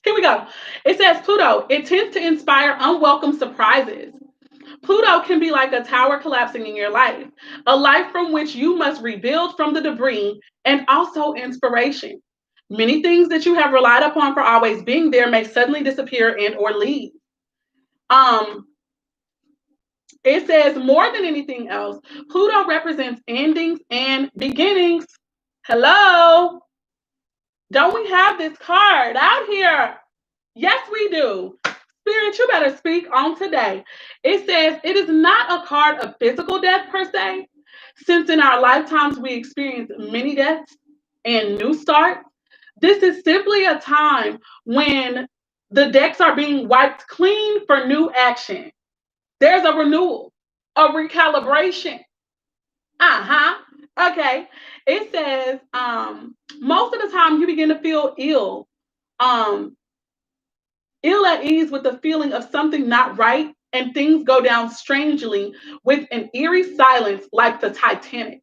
Here we go. It says Pluto. It tends to inspire unwelcome surprises. Pluto can be like a tower collapsing in your life, a life from which you must rebuild from the debris, and also inspiration. Many things that you have relied upon for always being there may suddenly disappear and or leave. Um, it says more than anything else, Pluto represents endings and beginnings. Hello? Don't we have this card out here? Yes, we do. Spirit, you better speak on today. It says it is not a card of physical death per se, since in our lifetimes we experience many deaths and new starts. This is simply a time when the decks are being wiped clean for new action. There's a renewal, a recalibration. Uh-huh. Okay. It says most of the time you begin to feel um, ill at ease with the feeling of something not right, and things go down strangely with an eerie silence like the Titanic.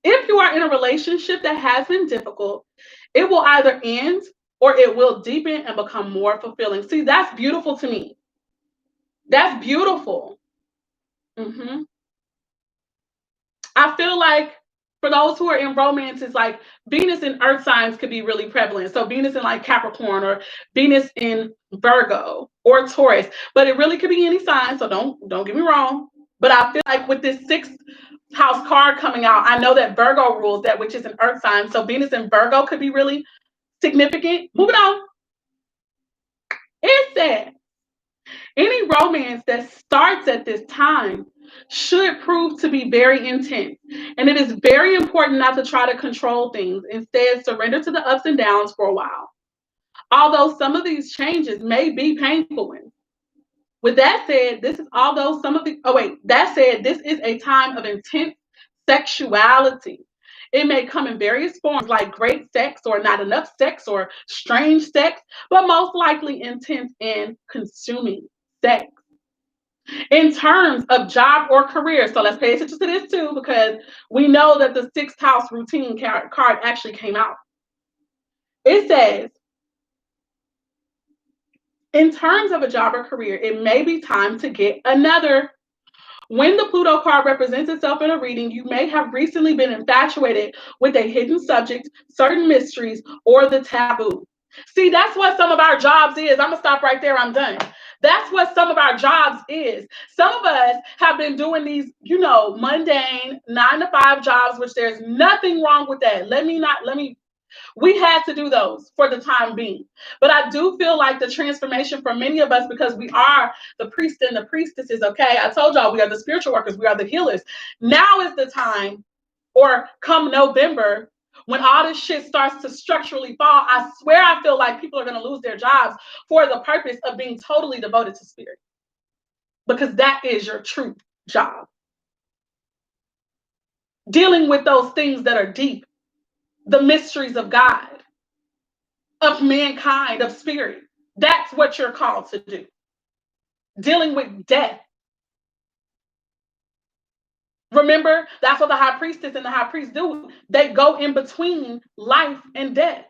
If you are in a relationship that has been difficult, it will either end or it will deepen and become more fulfilling. See, that's beautiful to me. That's beautiful. hmm I feel like for those who are in romance, it's like Venus in earth signs could be really prevalent. So Venus in like Capricorn or Venus in Virgo or Taurus, but it really could be any sign. So don't get me wrong. But I feel like with this sixth house card coming out, I know that Virgo rules that, which is an earth sign. So Venus in Virgo could be really significant. Moving on. It said any romance that starts at this time should prove to be very intense. And it is very important not to try to control things. Instead, surrender to the ups and downs for a while. Although some of these changes may be painful ones. With that said, this is although some of the that said, this is a time of intense sexuality. It may come in various forms like great sex or not enough sex or strange sex, but most likely intense and consuming sex. In terms of job or career, so let's pay attention to this too, because we know that the sixth house routine card actually came out. It says, in terms of a job or career, it may be time to get another. When the Pluto card represents itself in a reading, you may have recently been infatuated with a hidden subject, certain mysteries, or the taboo. See, that's what some of our jobs is. I'm going to stop right there. I'm done. That's what some of our jobs is. Some of us have been doing these, mundane 9 to 5 jobs, which there's nothing wrong with that. Let me We had to do those for the time being. But I do feel like the transformation for many of us, because we are the priests and the priestesses, okay? I told y'all we are the spiritual workers, we are the healers. Now is the time, or come November, when all this shit starts to structurally fall, I swear I feel like people are going to lose their jobs for the purpose of being totally devoted to spirit. Because that is your true job. Dealing with those things that are deep, the mysteries of God, of mankind, of spirit. That's what you're called to do. Dealing with death. Remember, that's what the high priestess and the high priest do. They go in between life and death.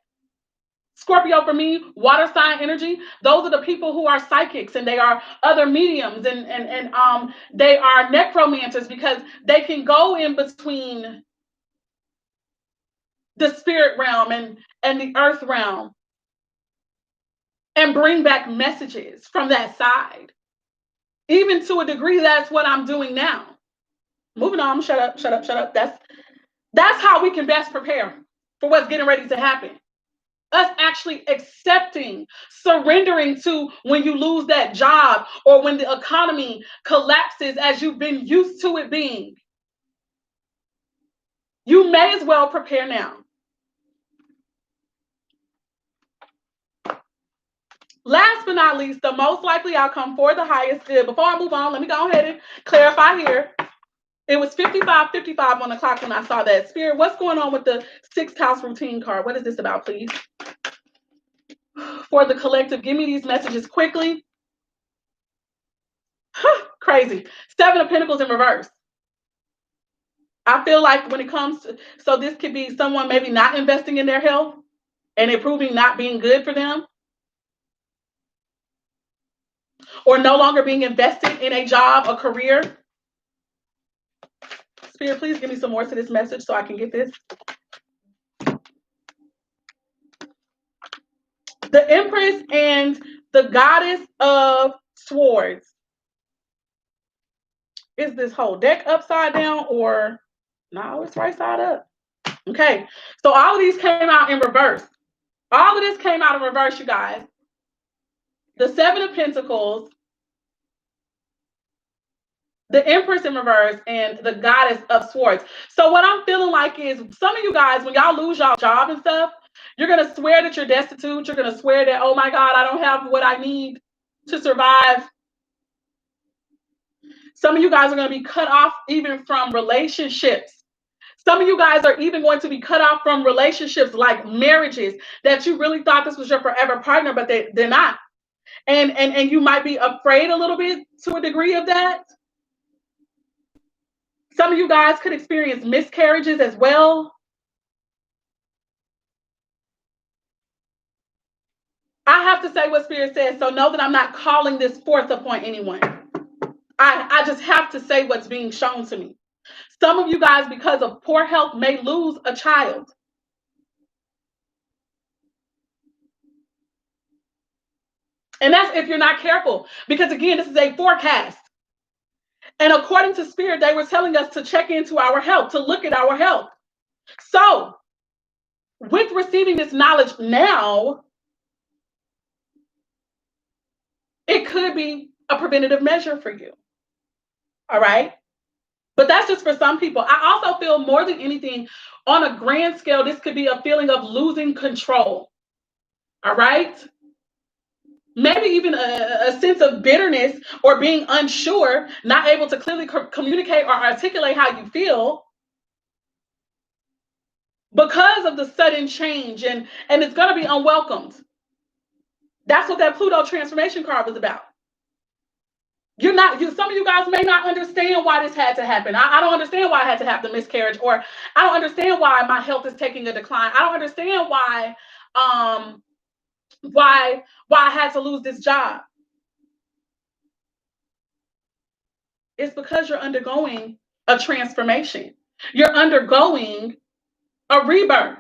Scorpio, for me, water sign energy, those are the people who are psychics, and they are other mediums, and they are necromancers, because they can go in between the spirit realm and the earth realm and bring back messages from that side. Even to a degree, that's what I'm doing now. Moving on, shut up. That's how we can best prepare for what's getting ready to happen. Us actually accepting, surrendering to when you lose that job, or when the economy collapses as you've been used to it being. You may as well prepare now. Last but not least, the most likely outcome for the highest good. Before I move on, let me go ahead and clarify here. It was 55:55 on the clock when I saw that. Spirit, what's going on with the 6th house routine card? What is this about, please? For the collective, give me these messages quickly. Crazy. 7 of Pentacles in reverse. I feel like when it comes to, so this could be someone maybe not investing in their health and it proving not being good for them, or no longer being invested in a job, a career. Spirit, please give me some more to this message so I can get this. The Empress and the Goddess of Swords. Is this whole deck upside down, or no, it's right side up? Okay, so all of these came out in reverse. All of this came out in reverse, you guys. The 7 of Pentacles, the Empress in reverse, and the Goddess of Swords. So what I'm feeling like is, some of you guys, when y'all lose y'all job and stuff, you're going to swear that you're destitute. You're going to swear that, oh my God, I don't have what I need to survive. Some of you guys are going to be cut off even from relationships. Some of you guys are even going to be cut off from relationships, like marriages, that you really thought this was your forever partner, but they're not. And you might be afraid a little bit to a degree of that. Some of you guys could experience miscarriages as well. I have to say what Spirit says, so know that I'm not calling this forth upon anyone. I just have to say what's being shown to me. Some of you guys, because of poor health, may lose a child. And that's if you're not careful. Because again, this is a forecast. And according to Spirit, they were telling us to check into our health, to look at our health. So, with receiving this knowledge now, it could be a preventative measure for you. All right? But that's just for some people. I also feel, more than anything, on a grand scale, this could be a feeling of losing control. All right? Maybe even a sense of bitterness, or being unsure, not able to clearly communicate or articulate how you feel because of the sudden change, and it's going to be unwelcomed. That's what that Pluto transformation card was about. Some of you guys may not understand why this had to happen. I don't understand why I had to have the miscarriage, or I don't understand why my health is taking a decline. I don't understand why I had to lose this job. It's because you're undergoing a transformation. You're undergoing a rebirth.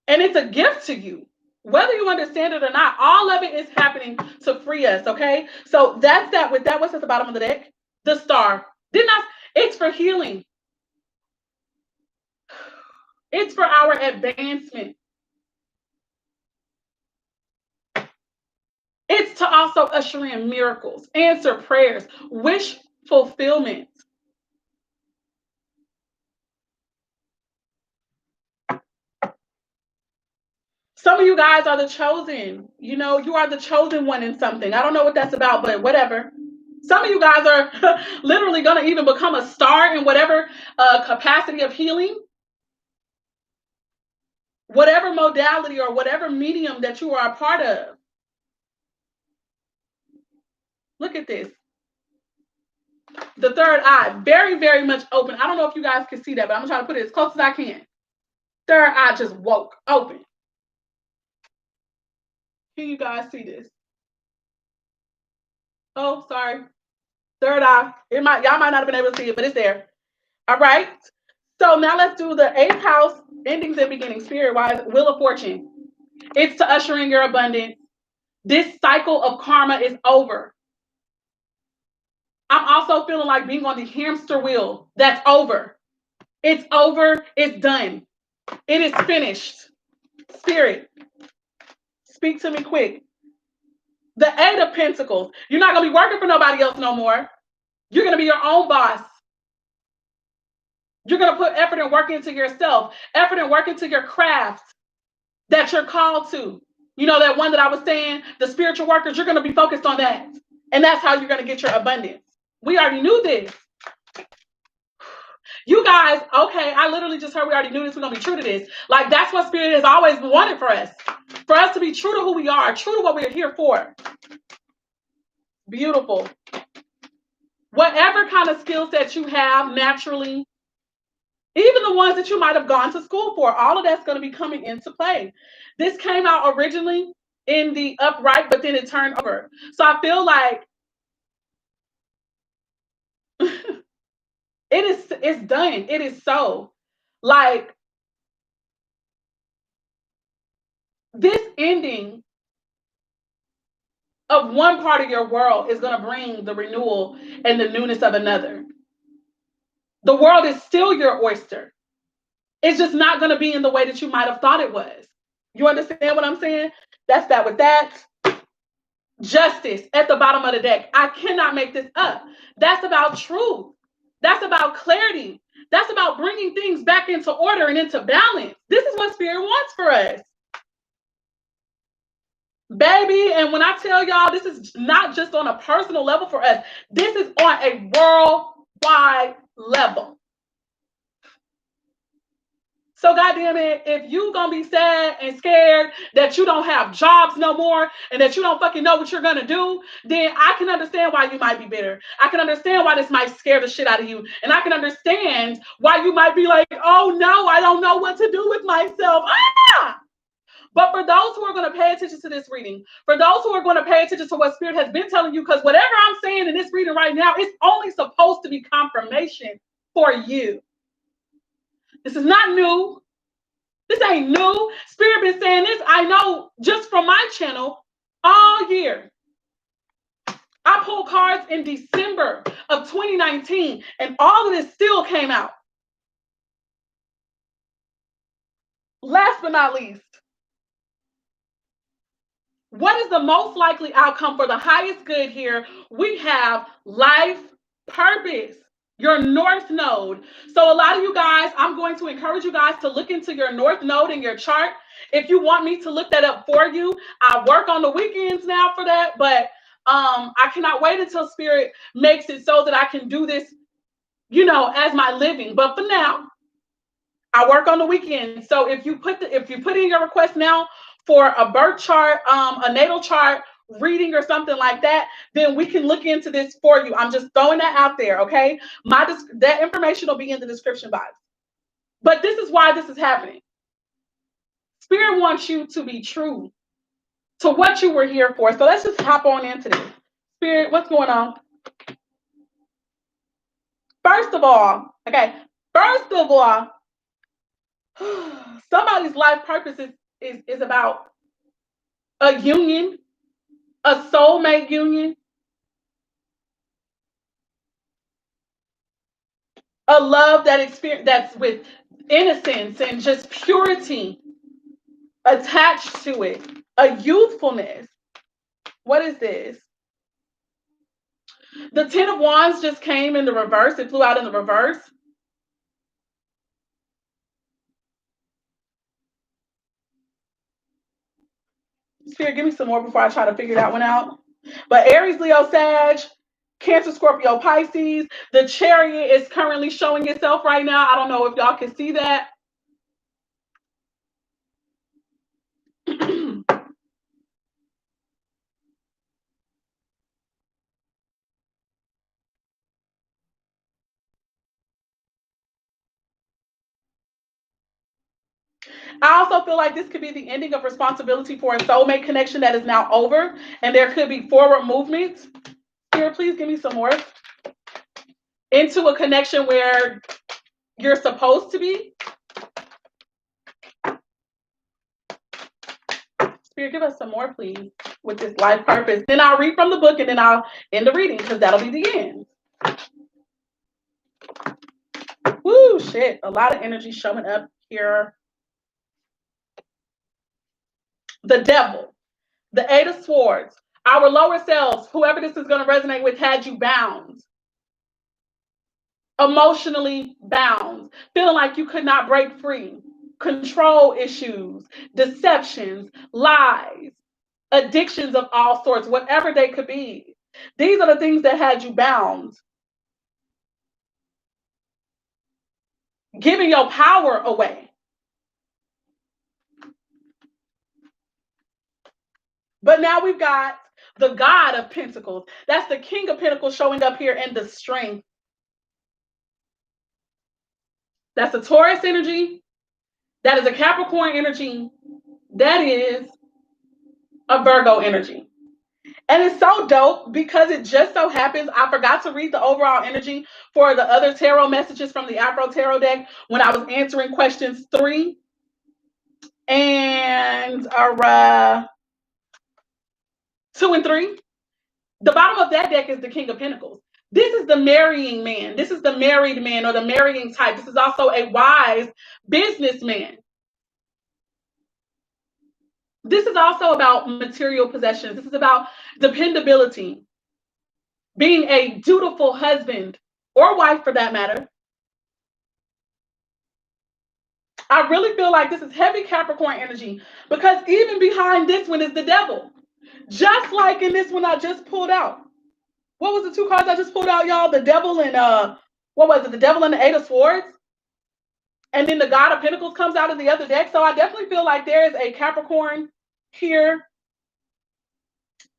And it's a gift to you. Whether you understand it or not, all of it is happening to free us, okay? So that's that. With that, what's at the bottom of the deck? The Star. Didn't I? It's for healing. It's for our advancement. It's to also usher in miracles, answer prayers, wish fulfillment. Some of you guys are the chosen. You are the chosen one in something. I don't know what that's about, but whatever. Some of you guys are literally going to even become a star in whatever capacity of healing, whatever modality or whatever medium that you are a part of. Look at this. The third eye, very, very much open. I don't know if you guys can see that, but I'm going to try to put it as close as I can. Third eye just woke, open. Can you guys see this? Oh, sorry. Third eye. Y'all might not have been able to see it, but it's there. All right. So now let's do the 8th house, endings and beginnings, spirit-wise, Wheel of Fortune. It's to usher in your abundance. This cycle of karma is over. I'm also feeling like being on the hamster wheel. That's over. It's over. It's done. It is finished. Spirit, speak to me quick. The 8 of Pentacles. You're not going to be working for nobody else no more. You're going to be your own boss. You're going to put effort and work into yourself, effort and work into your craft that you're called to. That one that I was saying, the spiritual workers, you're going to be focused on that. And that's how you're going to get your abundance. We already knew this. You guys, okay, I literally just heard we already knew this. We're going to be true to this. Like, that's what Spirit has always wanted for us. For us to be true to who we are, true to what we're here for. Beautiful. Whatever kind of skill set you have naturally, even the ones that you might have gone to school for, all of that's going to be coming into play. This came out originally in the upright, but then it turned over. So I feel like it's done. It is so. Like, this ending of one part of your world is going to bring the renewal and the newness of another. The world is still your oyster. It's just not going to be in the way that you might have thought it was. You understand what I'm saying? That's that with that. Justice at the bottom of the deck. I cannot make this up. That's about truth. That's about clarity. That's about bringing things back into order and into balance. This is what Spirit wants for us. Baby, and when I tell y'all, this is not just on a personal level for us. This is on a worldwide level. So goddamn it, if you gonna be sad and scared that you don't have jobs no more and that you don't fucking know what you're gonna do, then I can understand why you might be bitter. I can understand why this might scare the shit out of you. And I can understand why you might be like, oh no, I don't know what to do with myself. But for those who are going to pay attention to this reading, for those who are going to pay attention to what Spirit has been telling you, because whatever I'm saying in this reading right now, it's only supposed to be confirmation for you. This is not new. This ain't new. Spirit been saying this, I know, just from my channel all year. I pulled cards in December of 2019, and all of this still came out. Last but not least, what is the most likely outcome for the highest good here? We have life purpose, your north node. So a lot of you guys, I'm going to encourage you guys to look into your north node in your chart. If you want me to look that up for you, I work on the weekends now for that, but I cannot wait until Spirit makes it so that I can do this, as my living. But for now, I work on the weekend. So if you put in your request now for a birth chart, a natal chart, reading or something like that, then we can look into this for you. I'm just throwing that out there, okay? That information will be in the description box. But this is why this is happening. Spirit wants you to be true to what you were here for. So let's just hop on into this. Spirit, what's going on? First of all, somebody's life purpose is about a union, a soulmate union. A love that's with innocence and just purity attached to it. A youthfulness. What is this? The Ten of Wands just came in the reverse. It flew out in the reverse. Spirit, give me some more before I try to figure that one out. But Aries, Leo, Sag, Cancer, Scorpio, Pisces. The Chariot is currently showing itself right now. I don't know if y'all can see that. I also feel like this could be the ending of responsibility for a soulmate connection that is now over, and there could be forward movement. Here, please give me some more. Into a connection where you're supposed to be. Spirit, give us some more, please, with this life purpose. Then I'll read from the book, and then I'll end the reading, because that'll be the end. Woo, shit. A lot of energy showing up here. The Devil. The Eight of Swords. Our lower selves, whoever this is going to resonate with, had you bound. Emotionally bound. Feeling like you could not break free. Control issues. Deceptions. Lies. Addictions of all sorts. Whatever they could be. These are the things that had you bound. Giving your power away. But now we've got the God of Pentacles. That's the King of Pentacles showing up here in the strength. That's a Taurus energy. That is a Capricorn energy. That is a Virgo energy. And it's so dope because it just so happens I forgot to read the overall energy for the other tarot messages from the Afro Tarot deck when I was answering questions 3 and 2 and 3. The bottom of that deck is the King of Pentacles. This is the marrying man. This is the married man or the marrying type. This is also a wise businessman. This is also about material possessions. This is about dependability, being a dutiful husband or wife for that matter. I really feel like this is heavy Capricorn energy because even behind this one is the Devil. Just like in this one I just pulled out. What was the 2 cards I just pulled out, y'all? The Devil and what was it? The Devil and the Eight of Swords. And then the God of Pentacles comes out of the other deck. So I definitely feel like there is a Capricorn here.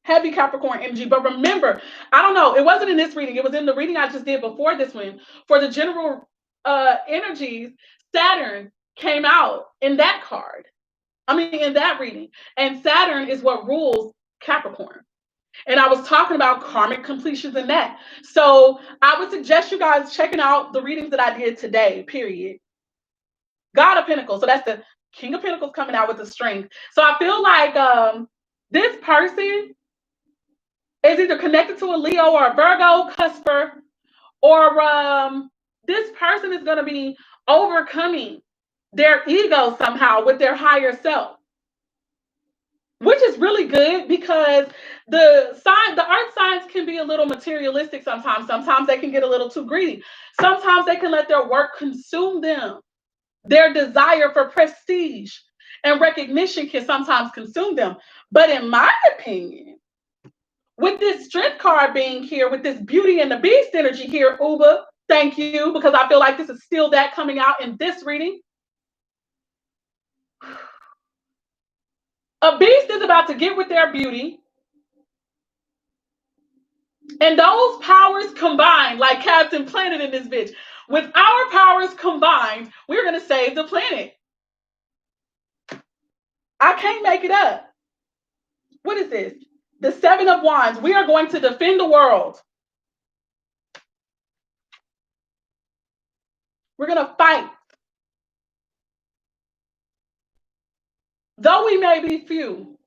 Heavy Capricorn energy. But remember, I don't know, it wasn't in this reading. It was in the reading I just did before this one. For the general energies, Saturn came out in that card. I mean, in that reading. And Saturn is what rules Capricorn. And I was talking about karmic completions in that. So I would suggest you guys checking out the readings that I did today, period. God of Pentacles. So that's the King of Pentacles coming out with the strength. So I feel like this person is either connected to a Leo or a Virgo cusper, or this person is going to be overcoming their ego somehow with their higher self, which is really good because the earth signs can be a little materialistic sometimes. Sometimes they can get a little too greedy. Sometimes they can let their work consume them. Their desire for prestige and recognition can sometimes consume them. But in my opinion, with this strength card being here, with this beauty and the beast energy here, Uba, thank you, because I feel like this is still that coming out in this reading. A beast is about to get with their beauty. And those powers combined, like Captain Planet in this bitch, with our powers combined, we're going to save the planet. I can't make it up. What is this? The Seven of Wands. We are going to defend the world. We're going to fight. Though we may be few,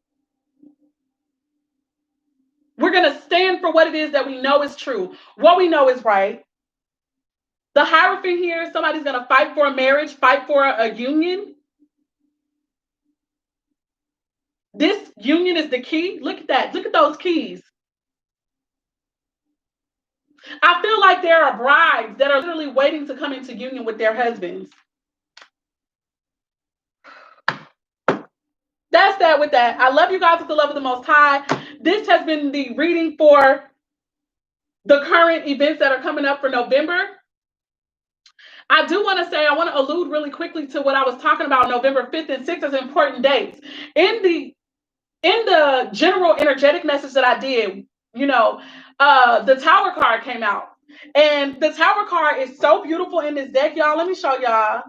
we're going to stand for what it is that we know is true, what we know is right. The Hierophant here, somebody's going to fight for a marriage, fight for a union. This union is the key. Look at that. Look at those keys. I feel like there are brides that are literally waiting to come into union with their husbands. That's that with that. I love you guys with the love of the Most High. This has been the reading for the current events that are coming up for November. I do want to say, I want to allude really quickly to what I was talking about November 5th and 6th as important dates. In the general energetic message that I did, the Tower card came out. And the Tower card is so beautiful in this deck, y'all. Let me show y'all.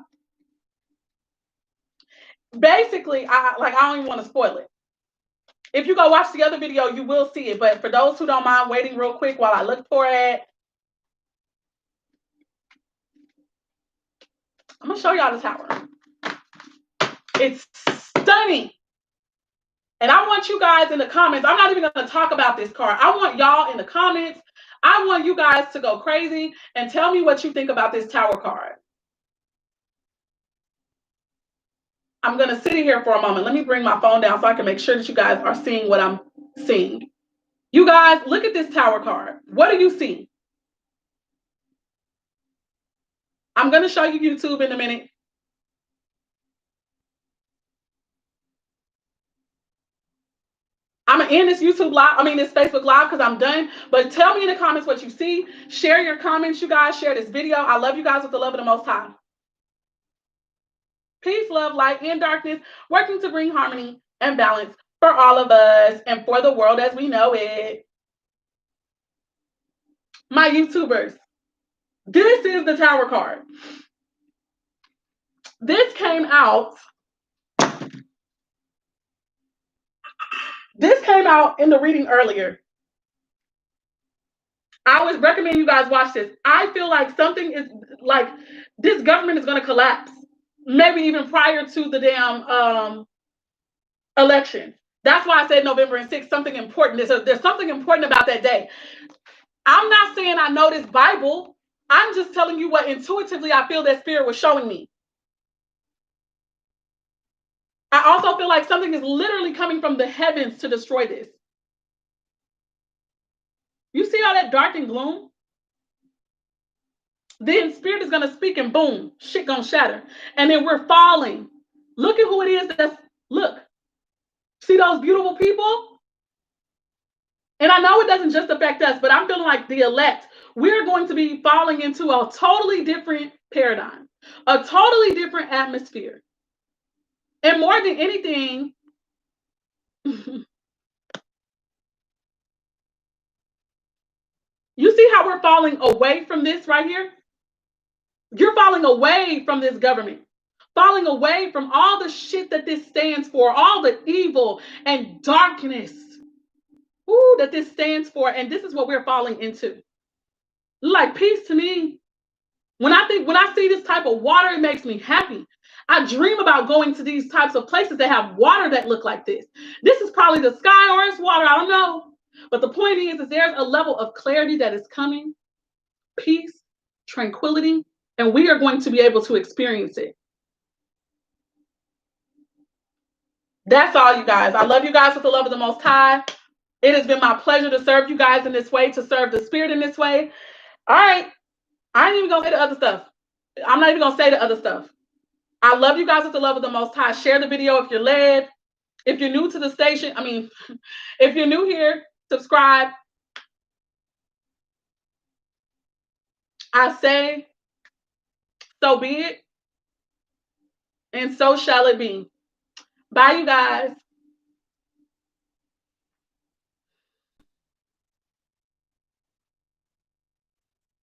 Basically, I don't even want to spoil it. If you go watch the other video, you will see it. But for those who don't mind waiting real quick while I look for it, I'm going to show y'all the Tower. It's stunning. And I want you guys in the comments. I'm not even going to talk about this card. I want y'all in the comments. I want you guys to go crazy and tell me what you think about this Tower card. I'm going to sit here for a moment. Let me bring my phone down so I can make sure that you guys are seeing what I'm seeing. You guys, look at this Tower card. What do you see? I'm going to show you YouTube in a minute. I'm going to end this this Facebook Live because I'm done. But tell me in the comments what you see. Share your comments, you guys. Share this video. I love you guys with the love of the Most High. Peace, love, light, and darkness, working to bring harmony and balance for all of us and for the world as we know it. My YouTubers, this is the Tower card. This came out. This came out in the reading earlier. I would recommend you guys watch this. I feel like something is like this government is going to collapse. Maybe even prior to the damn election. That's why I said November 6th, something important. There's something important about that day. I'm not saying I know this Bible. I'm just telling you what intuitively I feel that Spirit was showing me. I also feel like something is literally coming from the heavens to destroy this. You see all that dark and gloom? Then Spirit is going to speak and boom, shit going to shatter. And then we're falling. Look at who it is look. See those beautiful people? And I know it doesn't just affect us, but I'm feeling like the elect, we're going to be falling into a totally different paradigm, a totally different atmosphere. And more than anything, you see how we're falling away from this right here? You're falling away from this government, falling away from all the shit that this stands for, all the evil and darkness that this stands for. And this is what we're falling into. Like peace to me. When I see this type of water, it makes me happy. I dream about going to these types of places that have water that look like this. This is probably the sky or it's water. I don't know. But the point is there's a level of clarity that is coming, peace, tranquility, and we are going to be able to experience it. That's all, you guys. I love you guys with the love of the Most High. It has been my pleasure to serve you guys in this way, to serve the Spirit in this way. All right. I ain't even going to say the other stuff. I'm not even going to say the other stuff. I love you guys with the love of the Most High. Share the video if you're led. If you're new to the station, if you're new here, subscribe. I say, so be it, and so shall it be. Bye, you guys.